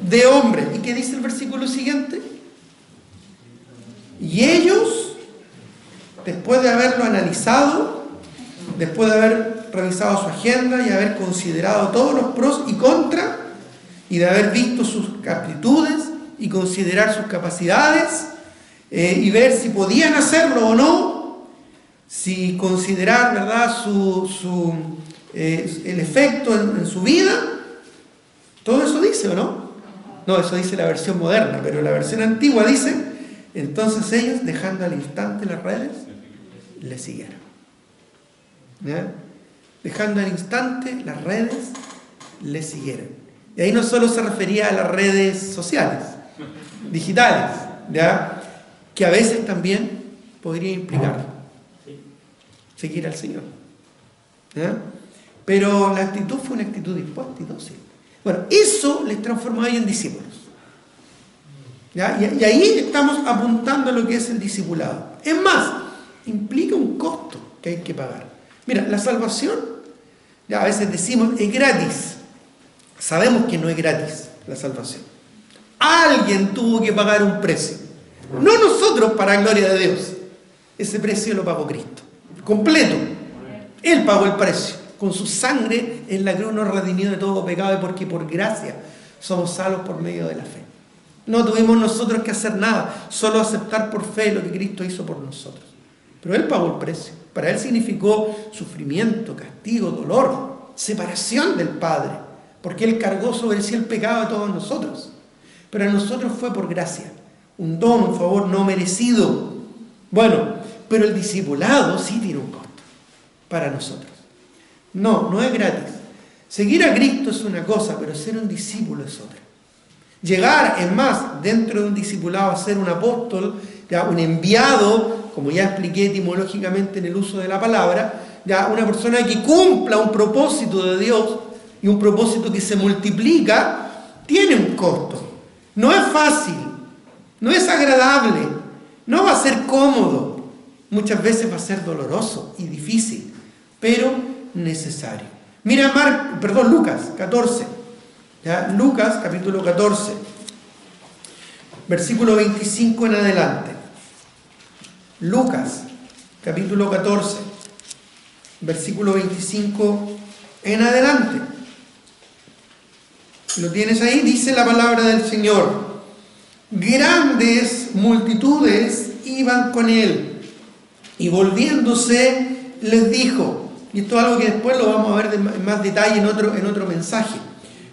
Speaker 1: de hombres. ¿Y qué dice el versículo siguiente? Y ellos, después de haberlo analizado, después de haber revisado su agenda y haber considerado todos los pros y contras, y de haber visto sus aptitudes y considerar sus capacidades, y ver si podían hacerlo o no, si considerar, ¿verdad?, el efecto en su vida, todo eso dice, ¿o no? No, eso dice la versión moderna, pero la versión antigua dice, entonces ellos, dejando al instante las redes, le siguieron. ¿Ya? Dejando al instante las redes, le siguieron. Y ahí no solo se refería a las redes sociales, digitales, ¿ya?, que a veces también podría implicar seguir al Señor. ¿Ya? Pero la actitud fue una actitud dispuesta y dócil. Bueno, eso les transformó a ellos en discípulos. ¿Ya? Y ahí estamos apuntando a lo que es el discipulado. Es más, implica un costo que hay que pagar. Mira, la salvación, ya a veces decimos, es gratis. Sabemos que no es gratis la salvación. Alguien tuvo que pagar un precio. No nosotros, para gloria de Dios. Ese precio lo pagó Cristo. Completo. Él pagó el precio. Con su sangre en la cruz nos redimió de todo pecado, y porque por gracia somos salvos por medio de la fe. No tuvimos nosotros que hacer nada, solo aceptar por fe lo que Cristo hizo por nosotros. Pero Él pagó el precio. Para Él significó sufrimiento, castigo, dolor, separación del Padre, porque Él cargó sobre sí el pecado de todos nosotros. Pero a nosotros fue por gracia, un don, un favor no merecido. Bueno, pero el discipulado sí tiene un costo para nosotros. No es gratis. Seguir a Cristo es una cosa, pero ser un discípulo es otra. Llegar, es más, dentro de un discipulado a ser un apóstol, ya un enviado, como ya expliqué etimológicamente en el uso de la palabra, ya una persona que cumpla un propósito de Dios y un propósito que se multiplica, tiene un costo. No es fácil, no es agradable, no va a ser cómodo. Muchas veces va a ser doloroso y difícil, pero necesario. Mira Lucas 14. ¿Ya? Lucas capítulo 14, versículo 25 en adelante. Lucas capítulo 14, versículo 25 en adelante. ¿Lo tienes ahí? Dice la palabra del Señor. Grandes multitudes iban con él, y volviéndose les dijo, y esto es algo que después lo vamos a ver en más detalle en otro mensaje,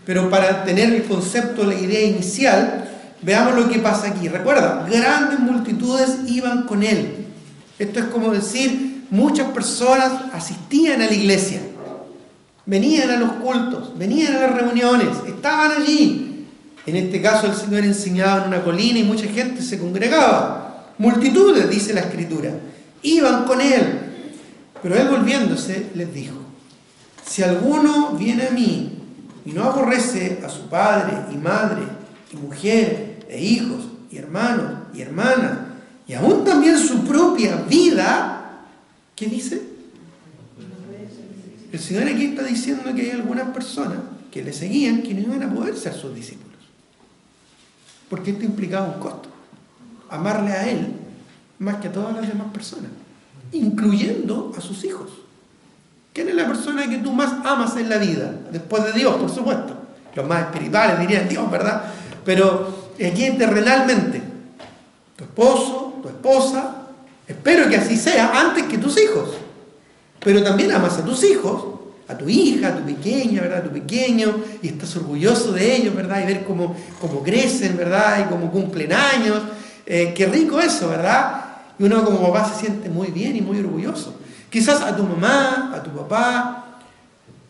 Speaker 1: pero para tener el concepto, la idea inicial, veamos lo que pasa aquí. Recuerda, grandes multitudes iban con él. Esto es como decir, muchas personas asistían a la iglesia, venían a los cultos, venían a las reuniones, estaban allí. En este caso el Señor enseñaba en una colina y mucha gente se congregaba. Multitudes, dice la Escritura, iban con él. Pero él, volviéndose, les dijo: si alguno viene a mí y no aborrece a su padre y madre y mujer e hijos y hermanos y hermanas y aún también su propia vida, ¿qué dice? El Señor aquí está diciendo que hay algunas personas que le seguían que no iban a poder ser sus discípulos, porque esto implicaba un costo: amarle a Él más que a todas las demás personas, incluyendo a sus hijos. ¿Quién es la persona que tú más amas en la vida? Después de Dios, por supuesto. Los más espirituales dirían Dios, ¿verdad? Pero aquí terrenalmente, tu esposo, tu esposa, espero que así sea antes que tus hijos. Pero también amas a tus hijos, a tu hija, a tu pequeña, ¿verdad? A tu pequeño, y estás orgulloso de ellos, ¿verdad? Y ver cómo crecen, ¿verdad? Y cómo cumplen años. Qué rico eso, ¿verdad? Y uno como papá se siente muy bien y muy orgulloso. Quizás a tu mamá, a tu papá.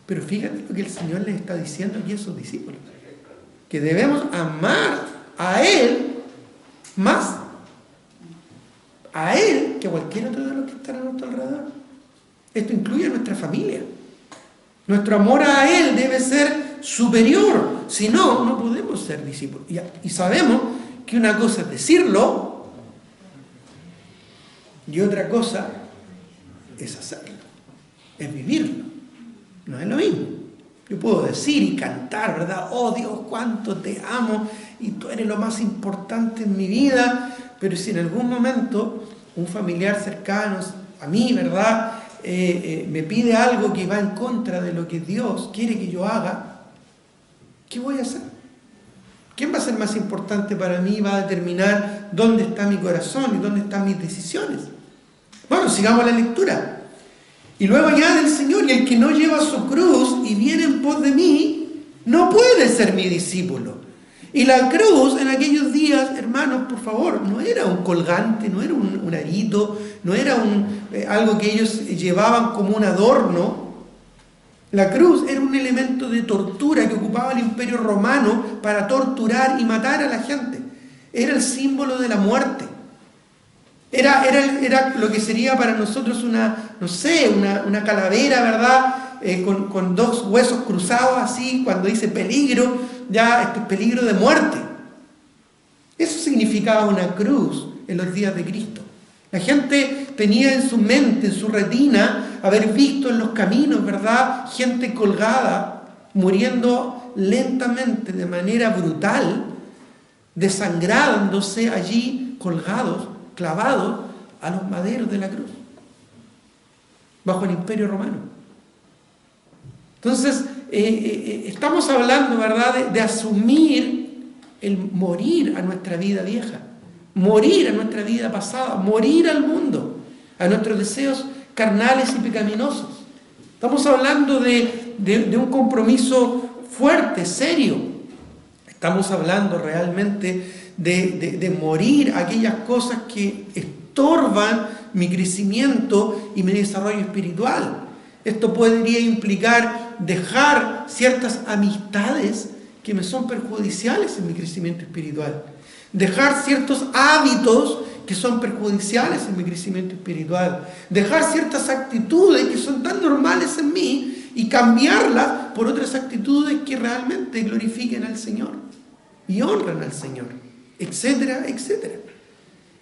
Speaker 1: Pero fíjate lo que el Señor les está diciendo aquí a sus discípulos: que debemos amar a Él más a Él que a cualquier otro de los que están a nuestro alrededor. Esto incluye a nuestra familia. Nuestro amor a Él debe ser superior. Si no, no podemos ser discípulos. Y sabemos que una cosa es decirlo y otra cosa es hacerlo, es vivirlo. No es lo mismo. Yo puedo decir y cantar, ¿verdad? Oh Dios, cuánto te amo y tú eres lo más importante en mi vida. Pero si en algún momento un familiar cercano a mí, ¿verdad?, me pide algo que va en contra de lo que Dios quiere que yo haga, ¿qué voy a hacer? ¿Quién va a ser más importante para mí? Va a determinar dónde está mi corazón y dónde están mis decisiones. Bueno, sigamos la lectura. Y luego añade el Señor: y el que no lleva su cruz y viene en pos de mí, no puede ser mi discípulo. Y la cruz en aquellos días, hermanos, por favor, no era un colgante, no era un arito, no era algo que ellos llevaban como un adorno. La cruz era un elemento de tortura que ocupaba el Imperio Romano para torturar y matar a la gente. Era el símbolo de la muerte. Era lo que sería para nosotros una calavera, ¿verdad? Con dos huesos cruzados así, cuando dice peligro, ya esto es peligro de muerte. Eso significaba una cruz en los días de Cristo. La gente tenía en su mente, en su retina, haber visto en los caminos, ¿verdad?, gente colgada, muriendo lentamente, de manera brutal, desangrándose allí, colgados, clavados a los maderos de la cruz, bajo el Imperio Romano. Entonces, estamos hablando, ¿verdad?, de asumir el morir a nuestra vida vieja, morir a nuestra vida pasada, morir al mundo, a nuestros deseos carnales y pecaminosos. Estamos hablando de un compromiso fuerte, serio. Estamos hablando realmente de morir a aquellas cosas que estorban mi crecimiento y mi desarrollo espiritual. Esto podría implicar dejar ciertas amistades que me son perjudiciales en mi crecimiento espiritual. Dejar ciertos hábitos que son perjudiciales en mi crecimiento espiritual. Dejar ciertas actitudes que son tan normales en mí y cambiarlas por otras actitudes que realmente glorifiquen al Señor y honran al Señor, etcétera, etcétera.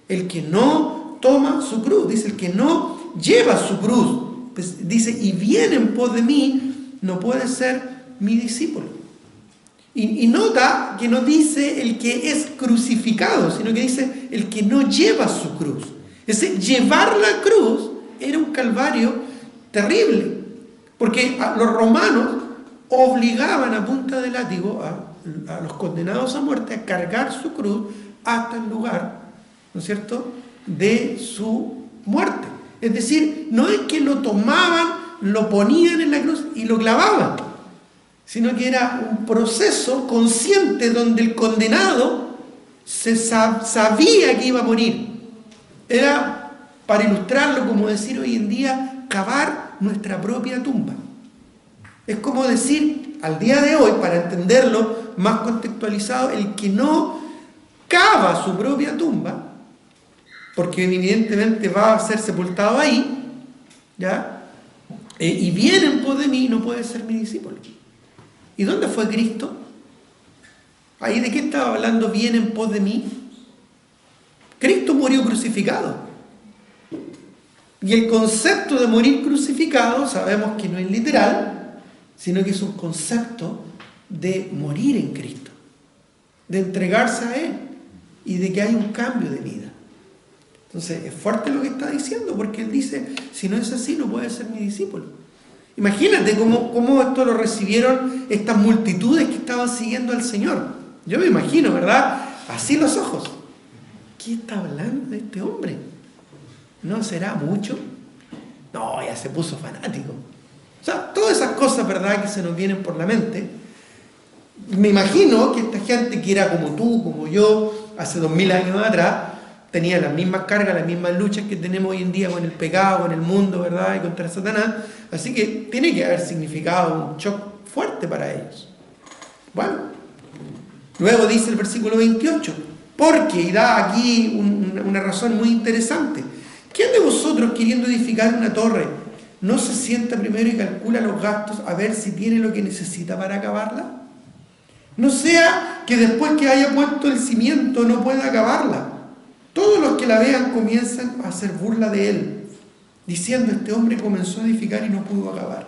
Speaker 1: El que no toma su cruz, dice, el que no lleva su cruz, pues dice, y viene en pos de mí, no puede ser mi discípulo. Y nota que no dice el que es crucificado, sino que dice el que no lleva su cruz. Es decir, llevar la cruz era un calvario terrible, porque los romanos obligaban a punta de látigo a los condenados a muerte a cargar su cruz hasta el lugar, ¿no es cierto?, de su muerte. Es decir, no es que lo tomaban, lo ponían en la cruz y lo clavaban, sino que era un proceso consciente donde el condenado sabía que iba a morir. Era, para ilustrarlo, como decir hoy en día, cavar nuestra propia tumba. Es como decir, al día de hoy, para entenderlo más contextualizado, el que no cava su propia tumba, porque evidentemente va a ser sepultado ahí, ¿ya?, y viene en pos de mí, no puede ser mi discípulo. ¿Y dónde fue Cristo? ¿Ahí de qué estaba hablando? Viene en pos de mí. Cristo murió crucificado. Y el concepto de morir crucificado sabemos que no es literal, sino que es un concepto de morir en Cristo, de entregarse a Él y de que hay un cambio de vida. Entonces es fuerte lo que está diciendo, porque Él dice, si no es así, no puede ser mi discípulo. Imagínate cómo esto lo recibieron estas multitudes que estaban siguiendo al Señor. Yo me imagino, ¿verdad? Así los ojos. ¿Qué está hablando de este hombre? ¿No será mucho? No, ya se puso fanático. O sea, todas esas cosas, ¿verdad?, que se nos vienen por la mente. Me imagino que esta gente que era como tú, como yo, hace 2000 años atrás, tenía las mismas cargas, las mismas luchas que tenemos hoy en día con el pecado, con el mundo, ¿verdad?, y contra Satanás. Así que tiene que haber significado un shock fuerte para ellos. Bueno, luego dice el versículo 28, porque, y da aquí una razón muy interesante. ¿Quién de vosotros, queriendo edificar una torre, no se sienta primero y calcula los gastos a ver si tiene lo que necesita para acabarla? No sea que después que haya puesto el cimiento no pueda acabarla. Todos los que la vean comienzan a hacer burla de él, diciendo, este hombre comenzó a edificar y no pudo acabar.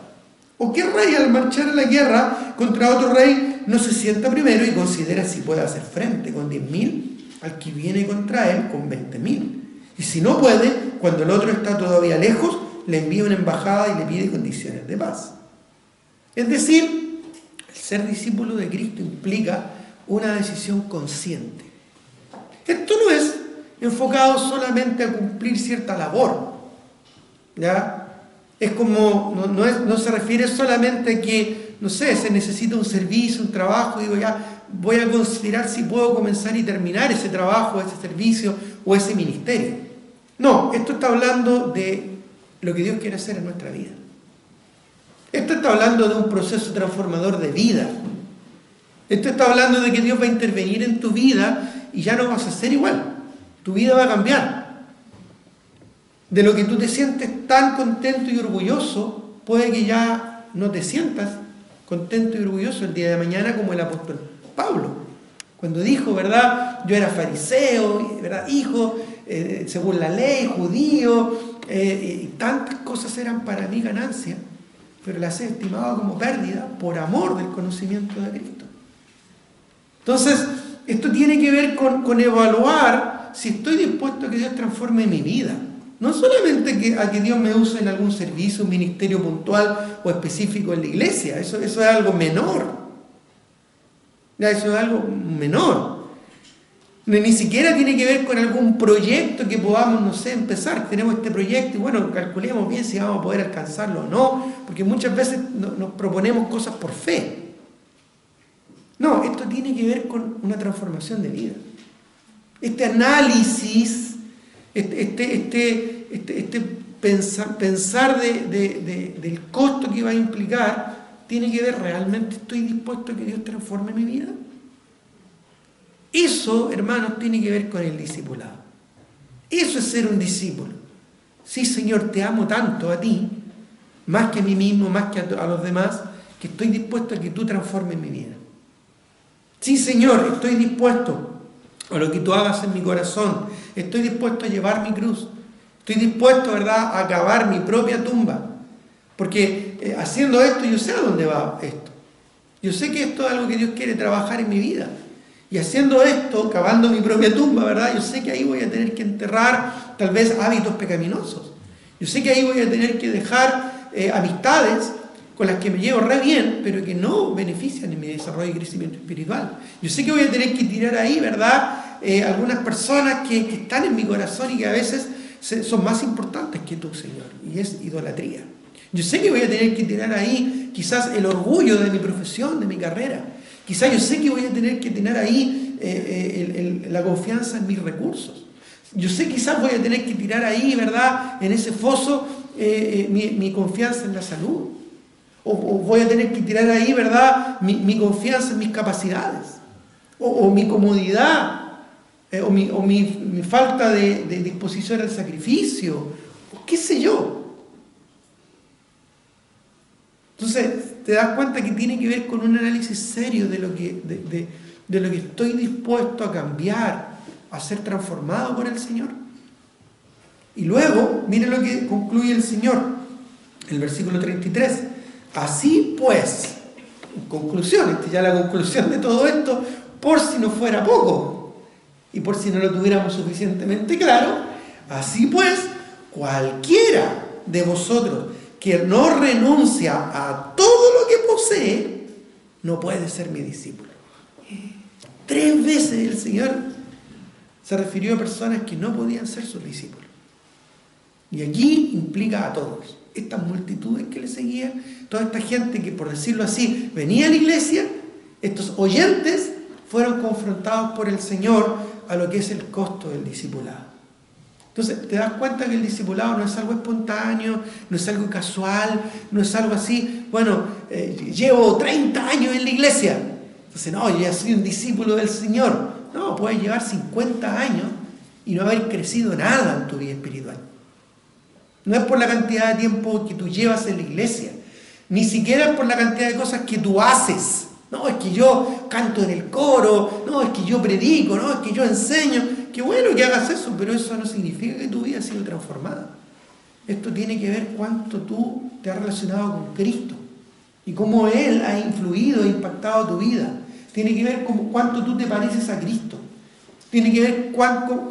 Speaker 1: ¿O qué rey al marchar a la guerra contra otro rey no se sienta primero y considera si puede hacer frente con 10.000 al que viene contra él con 20.000? Y si no puede, cuando el otro está todavía lejos, le envía una embajada y le pide condiciones de paz. Es decir, el ser discípulo de Cristo implica una decisión consciente. Esto no es enfocado solamente a cumplir cierta labor, ¿ya? Es como, no se refiere solamente a que, no sé, se necesita un servicio, un trabajo, digo ya, voy a considerar si puedo comenzar y terminar ese trabajo, ese servicio o ese ministerio. No, esto está hablando de lo que Dios quiere hacer en nuestra vida. Esto está hablando de un proceso transformador de vida. Esto está hablando de que Dios va a intervenir en tu vida y ya no vas a ser igual. Tu vida va a cambiar. De lo que tú te sientes tan contento y orgulloso, puede que ya no te sientas contento y orgulloso el día de mañana como el apóstol Pablo. Cuando dijo, ¿verdad? Yo era fariseo, ¿verdad? Hijo, según la ley, judío, y tantas cosas eran para mí ganancia, pero las he estimado como pérdida por amor del conocimiento de Cristo. Entonces, esto tiene que ver con evaluar si estoy dispuesto a que Dios transforme mi vida. No solamente a que Dios me use en algún servicio, un ministerio puntual o específico en la iglesia, eso es algo menor. Eso es algo menor. Ni siquiera tiene que ver con algún proyecto que podamos, no sé, empezar. Tenemos este proyecto y bueno, calculemos bien si vamos a poder alcanzarlo o no, porque muchas veces nos proponemos cosas por fe. No, esto tiene que ver con una transformación de vida. Este análisis, pensar del costo que va a implicar, tiene que ver, ¿realmente estoy dispuesto a que Dios transforme mi vida? Eso, hermanos, tiene que ver con el discipulado. Eso es ser un discípulo. Sí, Señor, te amo tanto a ti, más que a mí mismo, más que a los demás, que estoy dispuesto a que tú transformes mi vida. Sí, Señor, estoy dispuesto a lo que tú hagas en mi corazón. Estoy dispuesto a llevar mi cruz. Estoy dispuesto, ¿verdad?, a cavar mi propia tumba. Porque haciendo esto yo sé a dónde va esto. Yo sé que esto es algo que Dios quiere trabajar en mi vida. Y haciendo esto, cavando mi propia tumba, ¿verdad?, yo sé que ahí voy a tener que enterrar tal vez hábitos pecaminosos. Yo sé que ahí voy a tener que dejar amistades con las que me llevo re bien, pero que no benefician en mi desarrollo y crecimiento espiritual. Yo sé que voy a tener que tirar ahí, ¿verdad?, algunas personas que están en mi corazón y que a veces son más importantes que tú, Señor. Y es idolatría. Yo sé que voy a tener que tirar ahí quizás el orgullo de mi profesión, de mi carrera. Quizás yo sé que voy a tener que tener ahí la confianza en mis recursos. Yo sé que quizás voy a tener que tirar ahí, ¿verdad?, en ese foso mi confianza en la salud. O voy a tener que tirar ahí, ¿verdad?, mi confianza en mis capacidades. O mi comodidad. O mi falta de disposición al sacrificio. O qué sé yo. Entonces, te das cuenta que tiene que ver con un análisis serio de lo que estoy dispuesto a cambiar, a ser transformado por el Señor. Y luego, mire lo que concluye el Señor, el versículo 33. Así pues, en conclusión, ya la conclusión de todo esto, por si no fuera poco, y por si no lo tuviéramos suficientemente claro, así pues, cualquiera de vosotros que no renuncia a todo lo que posee, no puede ser mi discípulo. 3 veces el Señor se refirió a personas que no podían ser sus discípulos. Y aquí implica a todos. Estas multitudes que le seguían, toda esta gente que, por decirlo así, venía a la iglesia, estos oyentes fueron confrontados por el Señor a lo que es el costo del discipulado. Entonces, te das cuenta que el discipulado no es algo espontáneo, no es algo casual, no es algo así, bueno, llevo 30 años en la iglesia, entonces no, yo ya soy un discípulo del Señor. No, puedes llevar 50 años y no haber crecido nada en tu vida espiritual. No es por la cantidad de tiempo que tú llevas en la iglesia, ni siquiera es por la cantidad de cosas que tú haces. No, es que yo canto en el coro, no, es que yo predico, no, es que yo enseño. Qué bueno que hagas eso, pero eso no significa que tu vida ha sido transformada. Esto tiene que ver cuánto tú te has relacionado con Cristo y cómo Él ha influido e impactado tu vida. Tiene que ver con cuánto tú te pareces a Cristo. Tiene que ver cuánto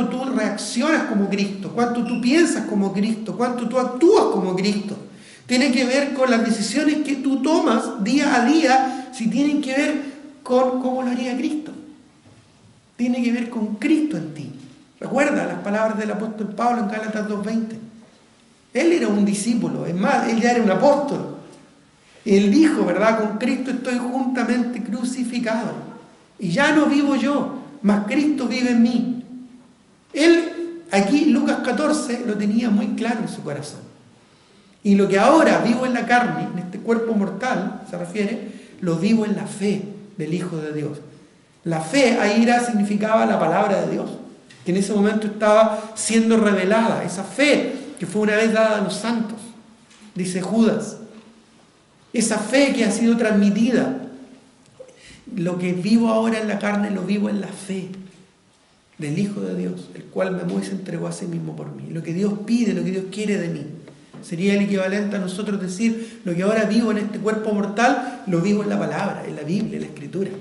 Speaker 1: tú reaccionas como Cristo, cuánto tú piensas como Cristo, cuánto tú actúas como Cristo. Tiene que ver con las decisiones que tú tomas día a día, si tienen que ver con cómo lo haría Cristo. Tiene que ver con Cristo en ti. Recuerda las palabras del apóstol Pablo en Gálatas 2:20. Él era un discípulo, es más, él ya era un apóstol. Él dijo, ¿verdad? Con Cristo estoy juntamente crucificado. Y ya no vivo yo, mas Cristo vive en mí. Él, aquí Lucas 14, lo tenía muy claro en su corazón. Y lo que ahora vivo en la carne, en este cuerpo mortal, se refiere, lo vivo en la fe del Hijo de Dios. La fe, ahí significaba la palabra de Dios, que en ese momento estaba siendo revelada. Esa fe que fue una vez dada a los santos, dice Judas. Esa fe que ha sido transmitida. Lo que vivo ahora en la carne, lo vivo en la fe del Hijo de Dios, el cual me amó y se entregó a sí mismo por mí. Lo que Dios pide, lo que Dios quiere de mí. Sería el equivalente a nosotros decir, lo que ahora vivo en este cuerpo mortal, lo vivo en la palabra, en la Biblia, en la Escritura.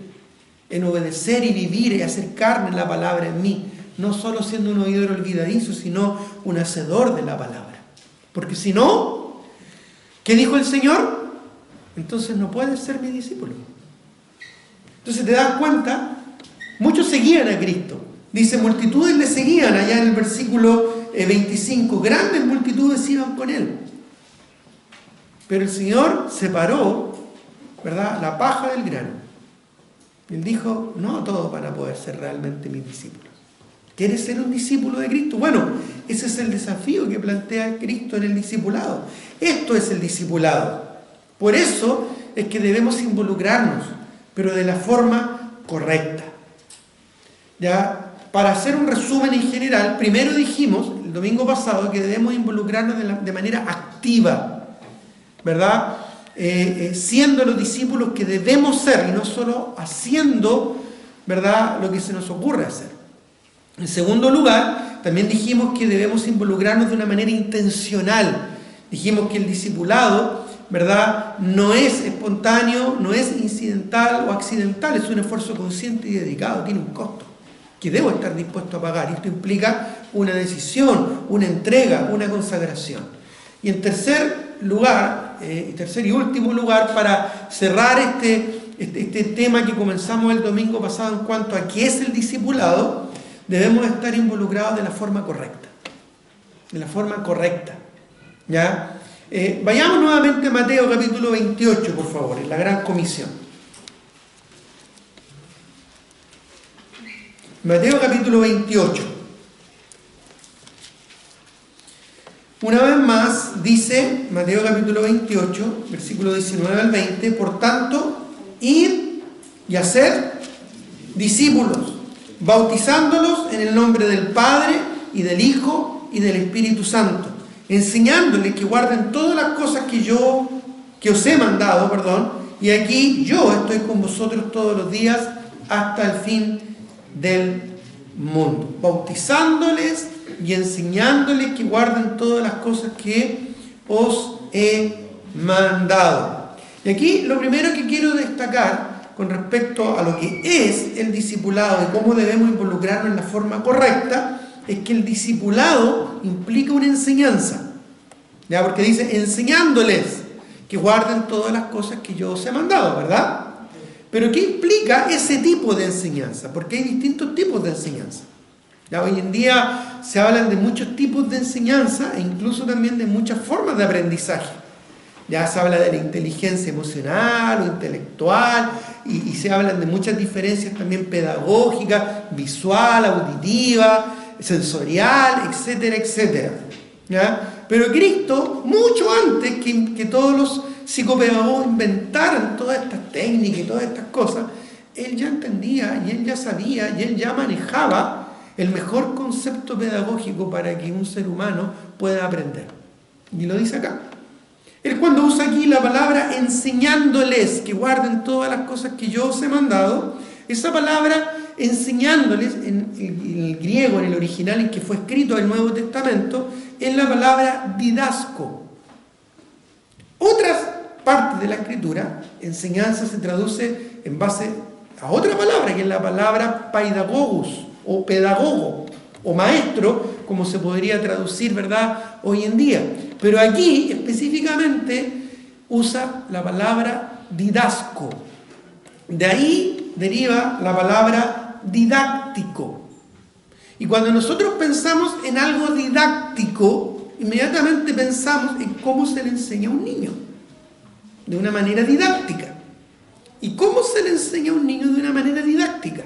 Speaker 1: En obedecer y vivir y hacer carne la palabra en mí. No solo siendo un oidor olvidadizo, sino un hacedor de la palabra. Porque si no, ¿qué dijo el Señor? Entonces no puedes ser mi discípulo. Entonces te das cuenta, muchos seguían a Cristo. Dice, multitudes le seguían, allá en el versículo 25, grandes multitudes iban con él. Pero el Señor separó, ¿verdad?, la paja del grano. Él dijo, no todos van a poder ser realmente mis discípulos. ¿Quieres ser un discípulo de Cristo? Bueno, ese es el desafío que plantea Cristo en el discipulado. Esto es el discipulado. Por eso es que debemos involucrarnos, pero de la forma correcta. Ya, para hacer un resumen en general, primero dijimos, el domingo pasado, que debemos involucrarnos de manera activa, ¿verdad? Siendo los discípulos que debemos ser y no solo haciendo, ¿verdad?, lo que se nos ocurre hacer. En segundo lugar, también dijimos que debemos involucrarnos de una manera intencional. Dijimos que el discipulado, ¿verdad?, no es espontáneo, no es incidental o accidental, es un esfuerzo consciente y dedicado, tiene un costo que debo estar dispuesto a pagar. Esto implica una decisión, una entrega, una consagración. Y en tercer lugar, tercer y último lugar, para cerrar este tema que comenzamos el domingo pasado en cuanto a qué es el discipulado, debemos estar involucrados de la forma correcta. De la forma correcta. ¿Ya? Vayamos nuevamente a Mateo capítulo 28, por favor, en la Gran Comisión. Mateo capítulo 28. Una vez más dice Mateo capítulo 28, versículo 19 al 20, por tanto, id y haced discípulos, bautizándolos en el nombre del Padre y del Hijo y del Espíritu Santo, enseñándoles que guarden todas las cosas que os he mandado, y aquí yo estoy con vosotros todos los días hasta el fin del mundo, bautizándoles y enseñándoles que guarden todas las cosas que os he mandado. Y aquí lo primero que quiero destacar con respecto a lo que es el discipulado y cómo debemos involucrarnos en la forma correcta, es que el discipulado implica una enseñanza, ¿ya? Porque dice, enseñándoles que guarden todas las cosas que yo os he mandado, ¿verdad? Pero ¿qué implica ese tipo de enseñanza? Porque hay distintos tipos de enseñanza. Ya hoy en día se hablan de muchos tipos de enseñanza e incluso también de muchas formas de aprendizaje. Ya se habla de la inteligencia emocional o intelectual y se hablan de muchas diferencias también pedagógicas, visual, auditiva, sensorial, etcétera, etcétera. ¿Ya? Pero Cristo, mucho antes que todos los psicopedagogos inventaran todas estas técnicas y todas estas cosas, Él ya entendía y Él ya sabía y Él ya manejaba el mejor concepto pedagógico para que un ser humano pueda aprender. Y lo dice acá. Él cuando usa aquí la palabra enseñándoles que guarden todas las cosas que yo os he mandado, esa palabra enseñándoles en el griego, en el original en que fue escrito el Nuevo Testamento, es la palabra didasco. Otras partes de la escritura, enseñanza se traduce en base a otra palabra, que es la palabra paidagogos, o pedagogo, o maestro, como se podría traducir, ¿verdad?, hoy en día. Pero aquí, específicamente, usa la palabra didasco. De ahí deriva la palabra didáctico. Y cuando nosotros pensamos en algo didáctico, inmediatamente pensamos en cómo se le enseña a un niño, de una manera didáctica. ¿Y cómo se le enseña a un niño de una manera didáctica?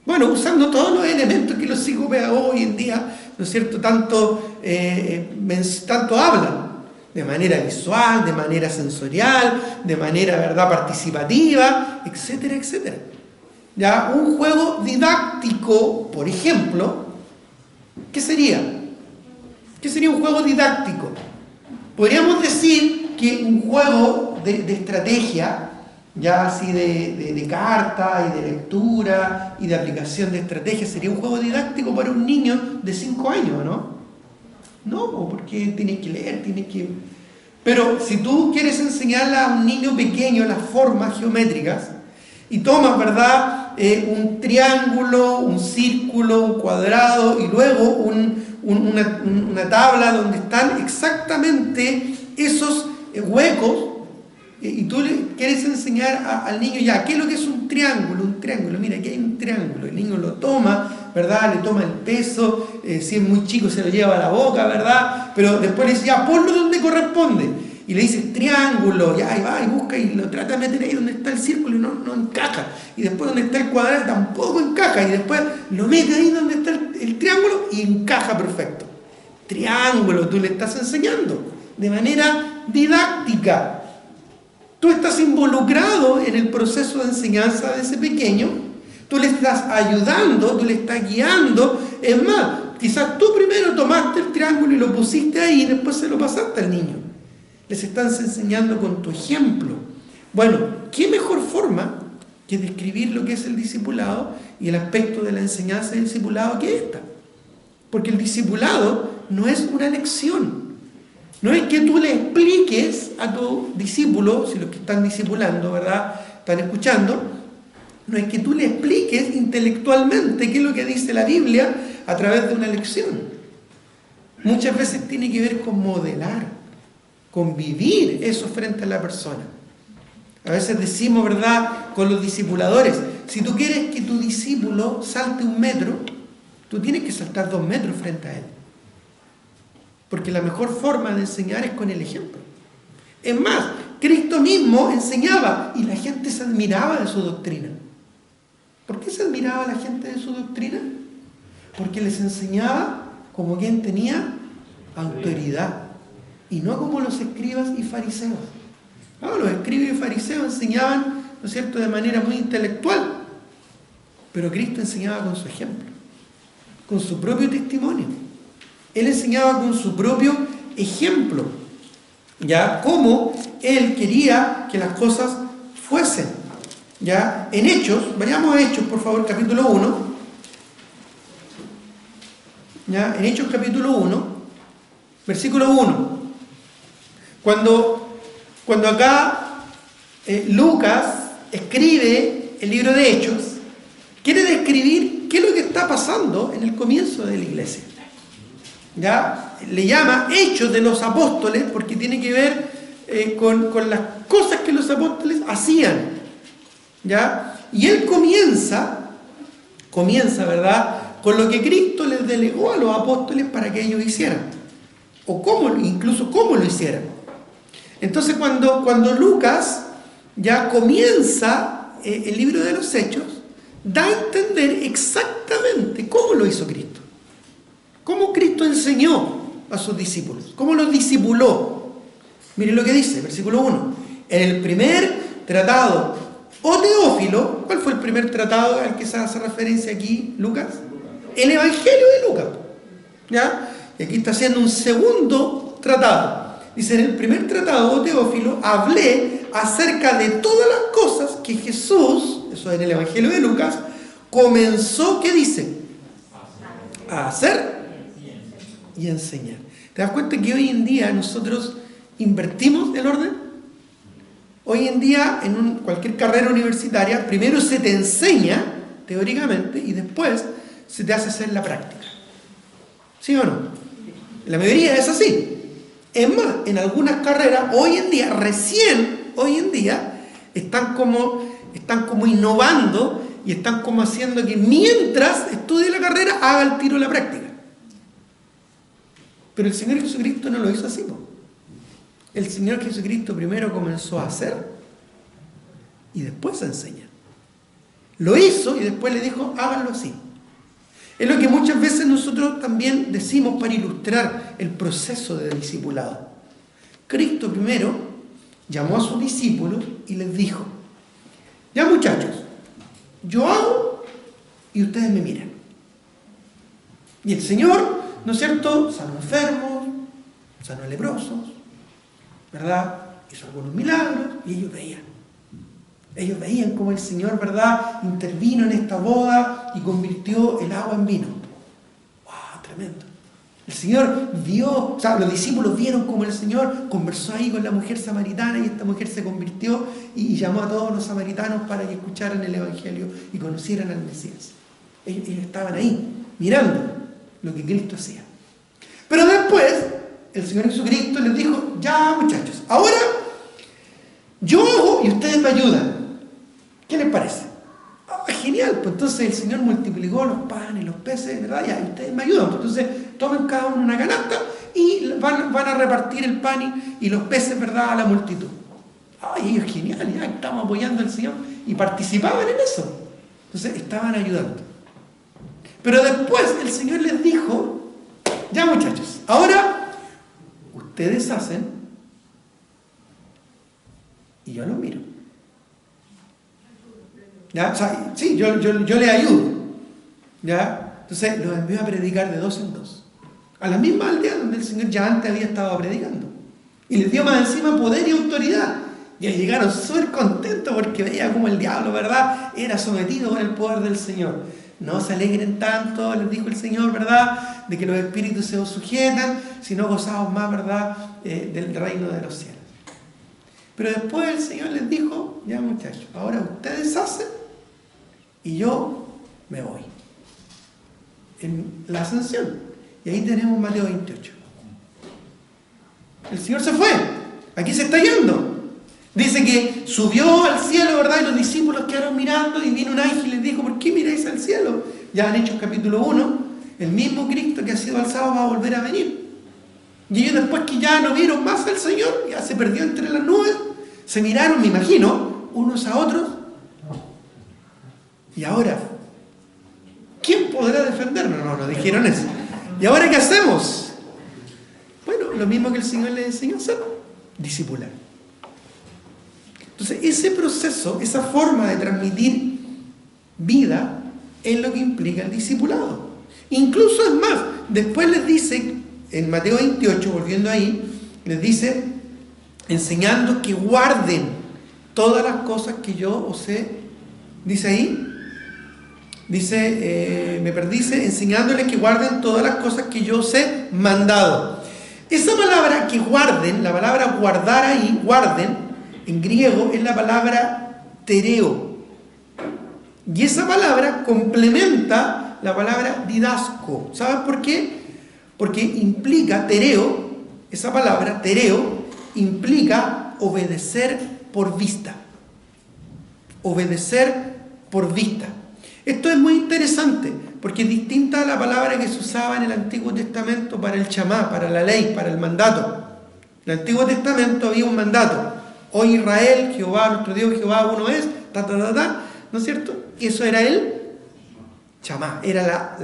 Speaker 1: Bueno, usando todos los elementos que los psicopedagogos hoy en día, ¿no es cierto?, tanto hablan, de manera visual, de manera sensorial, de manera, ¿verdad?, participativa, etcétera, etcétera. Ya, un juego didáctico, por ejemplo, ¿qué sería? ¿Qué sería un juego didáctico? Podríamos decir que un juego de estrategia, ya así de carta y de lectura y de aplicación de estrategia, sería un juego didáctico para un niño de 5 años, ¿no? No, porque tienes que leer, Pero si tú quieres enseñarle a un niño pequeño las formas geométricas y tomas, ¿verdad?, un triángulo, un círculo, un cuadrado y luego una tabla donde están exactamente esos huecos, y tú le quieres enseñar al niño, ya, ¿qué es lo que es un triángulo? Un triángulo, mira, aquí hay un triángulo. El niño lo toma, ¿verdad? Le toma el peso, si es muy chico se lo lleva a la boca, ¿verdad? Pero después le dice, ya, ponlo donde corresponde. Y le dice, triángulo, ya, y va y busca y lo trata de meter ahí donde está el círculo y no encaja. Y después donde está el cuadrado tampoco encaja. Y después lo mete ahí donde está el triángulo y encaja perfecto. Triángulo, tú le estás enseñando de manera didáctica. Tú estás involucrado en el proceso de enseñanza de ese pequeño, tú le estás ayudando, tú le estás guiando. Es más, quizás tú primero tomaste el triángulo y lo pusiste ahí y después se lo pasaste al niño. Les estás enseñando con tu ejemplo. Bueno, ¿qué mejor forma que describir lo que es el discipulado y el aspecto de la enseñanza del discipulado que esta? Porque el discipulado no es una lección. No es que tú le expliques a tu discípulo, si los que están discipulando, ¿verdad?, están escuchando, no es que tú le expliques intelectualmente qué es lo que dice la Biblia a través de una lección. Muchas veces tiene que ver con modelar, con vivir eso frente a la persona. A veces decimos, ¿verdad?, con los discipuladores, si tú quieres que tu discípulo salte 1 metro, tú tienes que saltar 2 metros frente a él. Porque la mejor forma de enseñar es con el ejemplo. Es más, Cristo mismo enseñaba y la gente se admiraba de su doctrina. ¿Por qué se admiraba la gente de su doctrina? Porque les enseñaba como quien tenía autoridad y no como los escribas y fariseos. No, los escribas y fariseos enseñaban, ¿no es cierto?, de manera muy intelectual, pero Cristo enseñaba con su ejemplo, con su propio testimonio. Él enseñaba con su propio ejemplo, ¿ya? Cómo Él quería que las cosas fuesen, ¿ya? En Hechos, vayamos a Hechos, por favor, capítulo 1, ¿ya? En Hechos capítulo 1, versículo 1, cuando acá Lucas escribe el libro de Hechos, quiere describir qué es lo que está pasando en el comienzo de la iglesia. ¿Ya? Le llama Hechos de los Apóstoles porque tiene que ver con las cosas que los apóstoles hacían. ¿Ya? Y él comienza, ¿verdad?, con lo que Cristo les delegó a los apóstoles para que ellos hicieran. O incluso cómo lo hicieran. Entonces cuando Lucas ya comienza el libro de los Hechos, da a entender exactamente cómo lo hizo Cristo. Cómo Cristo enseñó a sus discípulos. Cómo los discipuló. Miren lo que dice, versículo 1. En el primer tratado, o Teófilo, ¿cuál fue el primer tratado al que se hace referencia aquí, Lucas? El Evangelio de Lucas. ¿Ya? Y aquí está haciendo un segundo tratado. Dice, en el primer tratado, o Teófilo, hablé acerca de todas las cosas que Jesús, eso en el Evangelio de Lucas, comenzó, ¿qué dice? A hacer y enseñar. ¿Te das cuenta que hoy en día nosotros invertimos el orden? Hoy en día, en cualquier carrera universitaria, primero se te enseña teóricamente y después se te hace hacer la práctica. ¿Sí o no? La mayoría es así. Es más, en algunas carreras, hoy en día, están como innovando y están como haciendo que mientras estudie la carrera, haga el tiro la práctica. Pero el Señor Jesucristo no lo hizo así, ¿no? El Señor Jesucristo primero comenzó a hacer y después a enseñar. Lo hizo y después le dijo, háganlo así. Es lo que muchas veces nosotros también decimos para ilustrar el proceso de discipulado. Cristo primero llamó a sus discípulos y les dijo, ya muchachos, yo hago y ustedes me miran. Y el Señor, ¿no es cierto?, sanó enfermos, sanó leprosos, ¿verdad? Hizo algunos milagros y ellos veían. Ellos veían cómo el Señor, ¿verdad?, intervino en esta boda y convirtió el agua en vino. ¡Wow! Tremendo. El Señor vio, o sea, los discípulos vieron cómo el Señor conversó ahí con la mujer samaritana y esta mujer se convirtió y llamó a todos los samaritanos para que escucharan el Evangelio y conocieran al Mesías. Ellos estaban ahí, mirando lo que Cristo hacía. Pero después, el Señor Jesucristo les dijo, ya muchachos, ahora yo hago y ustedes me ayudan. ¿Qué les parece? Genial, pues entonces el Señor multiplicó los panes, los peces, ¿verdad? Ya, y ustedes me ayudan. Pues entonces tomen cada uno una canasta y van a repartir el pan y los peces, ¿verdad?, a la multitud. Ay, ellos genial, ya estamos apoyando al Señor y participaban en eso. Entonces estaban ayudando. Pero después el Señor les dijo, ya muchachos, ahora ustedes hacen y yo los miro. ¿Ya? O sea, sí, yo les ayudo. ¿Ya? Entonces los envió a predicar de 2 en 2. A la misma aldea donde el Señor ya antes había estado predicando. Y les dio más encima poder y autoridad. Y llegaron súper contentos porque veía como el diablo, ¿verdad?, era sometido con el poder del Señor. No se alegren tanto, les dijo el Señor, ¿verdad?, de que los espíritus se os sujetan, sino gozaos más, ¿verdad?, del reino de los cielos. Pero después el Señor les dijo, ya muchachos, ahora ustedes hacen y yo me voy. En la ascensión. Y ahí tenemos Mateo 28. El Señor se fue. Aquí se está yendo. Dice que subió al cielo, ¿verdad? Y los discípulos quedaron mirando y vino un ángel y les dijo, ¿por qué miráis al cielo? Ya en Hechos capítulo 1, el mismo Cristo que ha sido alzado va a volver a venir. Y ellos después que ya no vieron más al Señor, ya se perdió entre las nubes, se miraron, me imagino, unos a otros. Y ahora, ¿quién podrá defendernos? No dijeron eso. ¿Y ahora qué hacemos? Bueno, lo mismo que el Señor les enseñó a hacer, discipular. Entonces, ese proceso, esa forma de transmitir vida, es lo que implica el discipulado. Incluso es más, después les dice en Mateo 28, volviendo ahí, les dice, enseñando que guarden todas las cosas que yo os he, dice ahí, dice, enseñándoles que guarden todas las cosas que yo os he mandado. Esa palabra que guarden, la palabra guardar ahí, guarden, en griego es la palabra tereo. Y esa palabra complementa la palabra didasco. ¿Saben por qué? Porque implica tereo, esa palabra tereo, implica obedecer por vista. Obedecer por vista. Esto es muy interesante, porque es distinta a la palabra que se usaba en el Antiguo Testamento para el chamá, para la ley, para el mandato. En el Antiguo Testamento había un mandato. Hoy Israel, Jehová, nuestro Dios, Jehová uno es, ¿no es cierto? Y eso era el chamá, era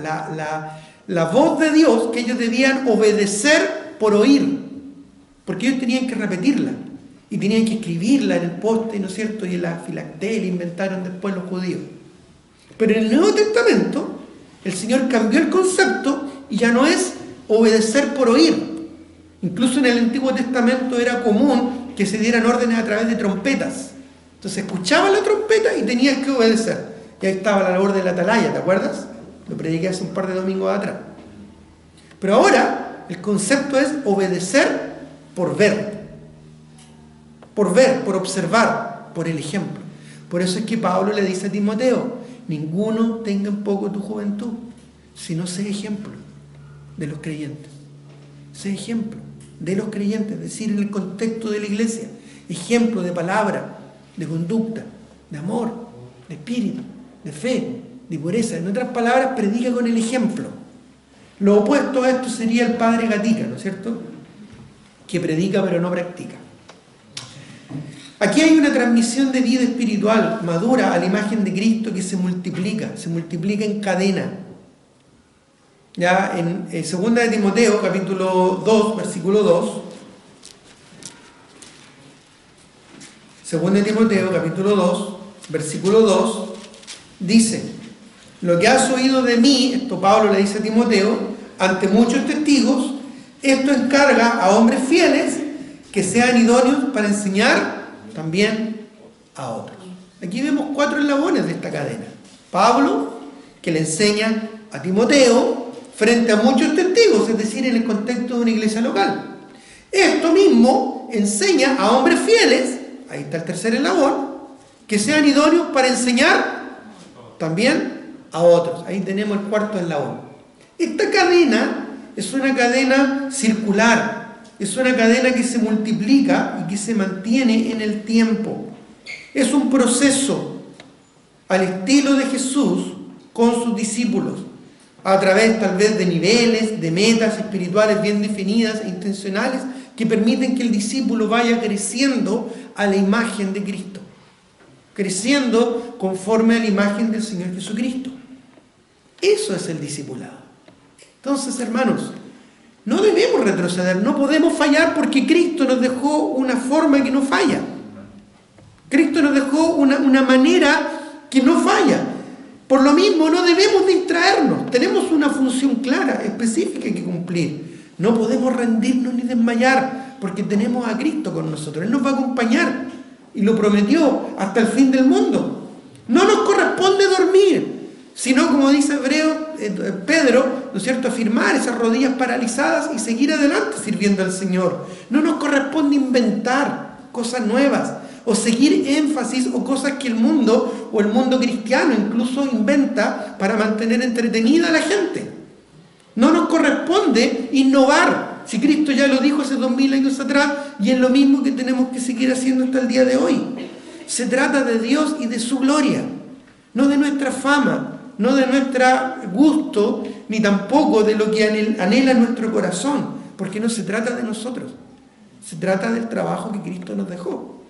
Speaker 1: la voz de Dios que ellos debían obedecer por oír, porque ellos tenían que repetirla y tenían que escribirla en el poste, ¿no es cierto? Y en la filacteria inventaron después los judíos. Pero en el Nuevo Testamento el Señor cambió el concepto y ya no es obedecer por oír. Incluso en el Antiguo Testamento era común que se dieran órdenes a través de trompetas. Entonces escuchaban la trompeta y tenías que obedecer. Y ahí estaba la labor de la atalaya, ¿te acuerdas? Lo prediqué hace un par de domingos atrás. Pero ahora el concepto es obedecer por ver. Por ver, por observar, por el ejemplo. Por eso es que Pablo le dice a Timoteo, ninguno tenga en poco tu juventud, sino sé ejemplo de los creyentes. Sé ejemplo de los creyentes, es decir, en el contexto de la iglesia. Ejemplo de palabra, de conducta, de amor, de espíritu, de fe, de pureza. En otras palabras, predica con el ejemplo. Lo opuesto a esto sería el padre Gatica, ¿no es cierto? Que predica pero no practica. Aquí hay una transmisión de vida espiritual madura a la imagen de Cristo que se multiplica en cadena. Ya en 2 de Timoteo, capítulo 2, versículo 2. 2 de Timoteo, capítulo 2, versículo 2, dice, lo que has oído de mí, esto Pablo le dice a Timoteo, ante muchos testigos, esto encarga a hombres fieles que sean idóneos para enseñar también a otros. Aquí vemos 4 eslabones de esta cadena. Pablo, que le enseña a Timoteo frente a muchos testigos, es decir, en el contexto de una iglesia local. Esto mismo enseña a hombres fieles, ahí está el tercer eslabón, que sean idóneos para enseñar también a otros. Ahí tenemos el cuarto eslabón. Esta cadena es una cadena circular, es una cadena que se multiplica y que se mantiene en el tiempo. Es un proceso al estilo de Jesús con sus discípulos, a través tal vez de niveles, de metas espirituales bien definidas e intencionales que permiten que el discípulo vaya creciendo a la imagen de Cristo, creciendo conforme a la imagen del Señor Jesucristo. Eso es el discipulado. Entonces, hermanos, no debemos retroceder, no podemos fallar porque Cristo nos dejó una forma que no falla. Cristo nos dejó una manera que no falla. Por lo mismo, no debemos distraernos. Tenemos una función clara, específica que cumplir. No podemos rendirnos ni desmayar porque tenemos a Cristo con nosotros. Él nos va a acompañar y lo prometió hasta el fin del mundo. No nos corresponde dormir, sino, como dice Pedro, ¿no es cierto?, afirmar esas rodillas paralizadas y seguir adelante sirviendo al Señor. No nos corresponde inventar cosas nuevas o seguir énfasis o cosas que el mundo o el mundo cristiano incluso inventa para mantener entretenida a la gente. No nos corresponde innovar, si Cristo ya lo dijo hace 2000 años atrás y es lo mismo que tenemos que seguir haciendo hasta el día de hoy. Se trata de Dios y de su gloria, no de nuestra fama, no de nuestro gusto, ni tampoco de lo que anhela nuestro corazón, porque no se trata de nosotros, se trata del trabajo que Cristo nos dejó.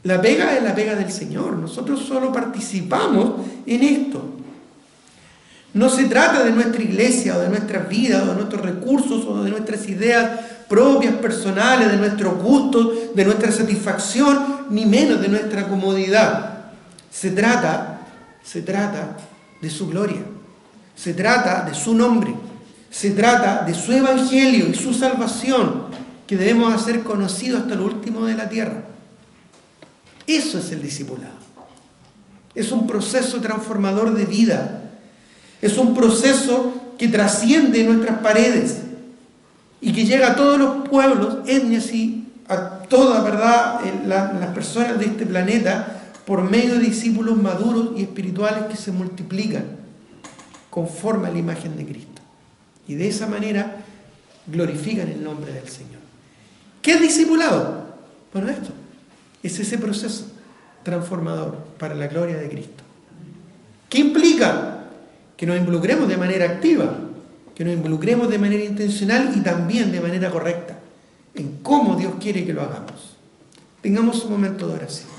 Speaker 1: La pega es la pega del Señor, nosotros solo participamos en esto. No se trata de nuestra iglesia o de nuestras vidas o de nuestros recursos o de nuestras ideas propias, personales, de nuestros gustos, de nuestra satisfacción, ni menos de nuestra comodidad. Se trata de su gloria, se trata de su nombre, Se trata de su evangelio y su salvación que debemos hacer conocido hasta lo último de la tierra. Eso es el discipulado. Es un proceso transformador de vida. Es un proceso que trasciende nuestras paredes y que llega a todos los pueblos, etnias y a toda, ¿verdad?, las personas de este planeta por medio de discípulos maduros y espirituales que se multiplican conforme a la imagen de Cristo. Y de esa manera glorifican el nombre del Señor. ¿Qué es discipulado? Bueno, esto es ese proceso transformador para la gloria de Cristo. ¿Qué implica? Que nos involucremos de manera activa, que nos involucremos de manera intencional y también de manera correcta en cómo Dios quiere que lo hagamos. Tengamos un momento de oración.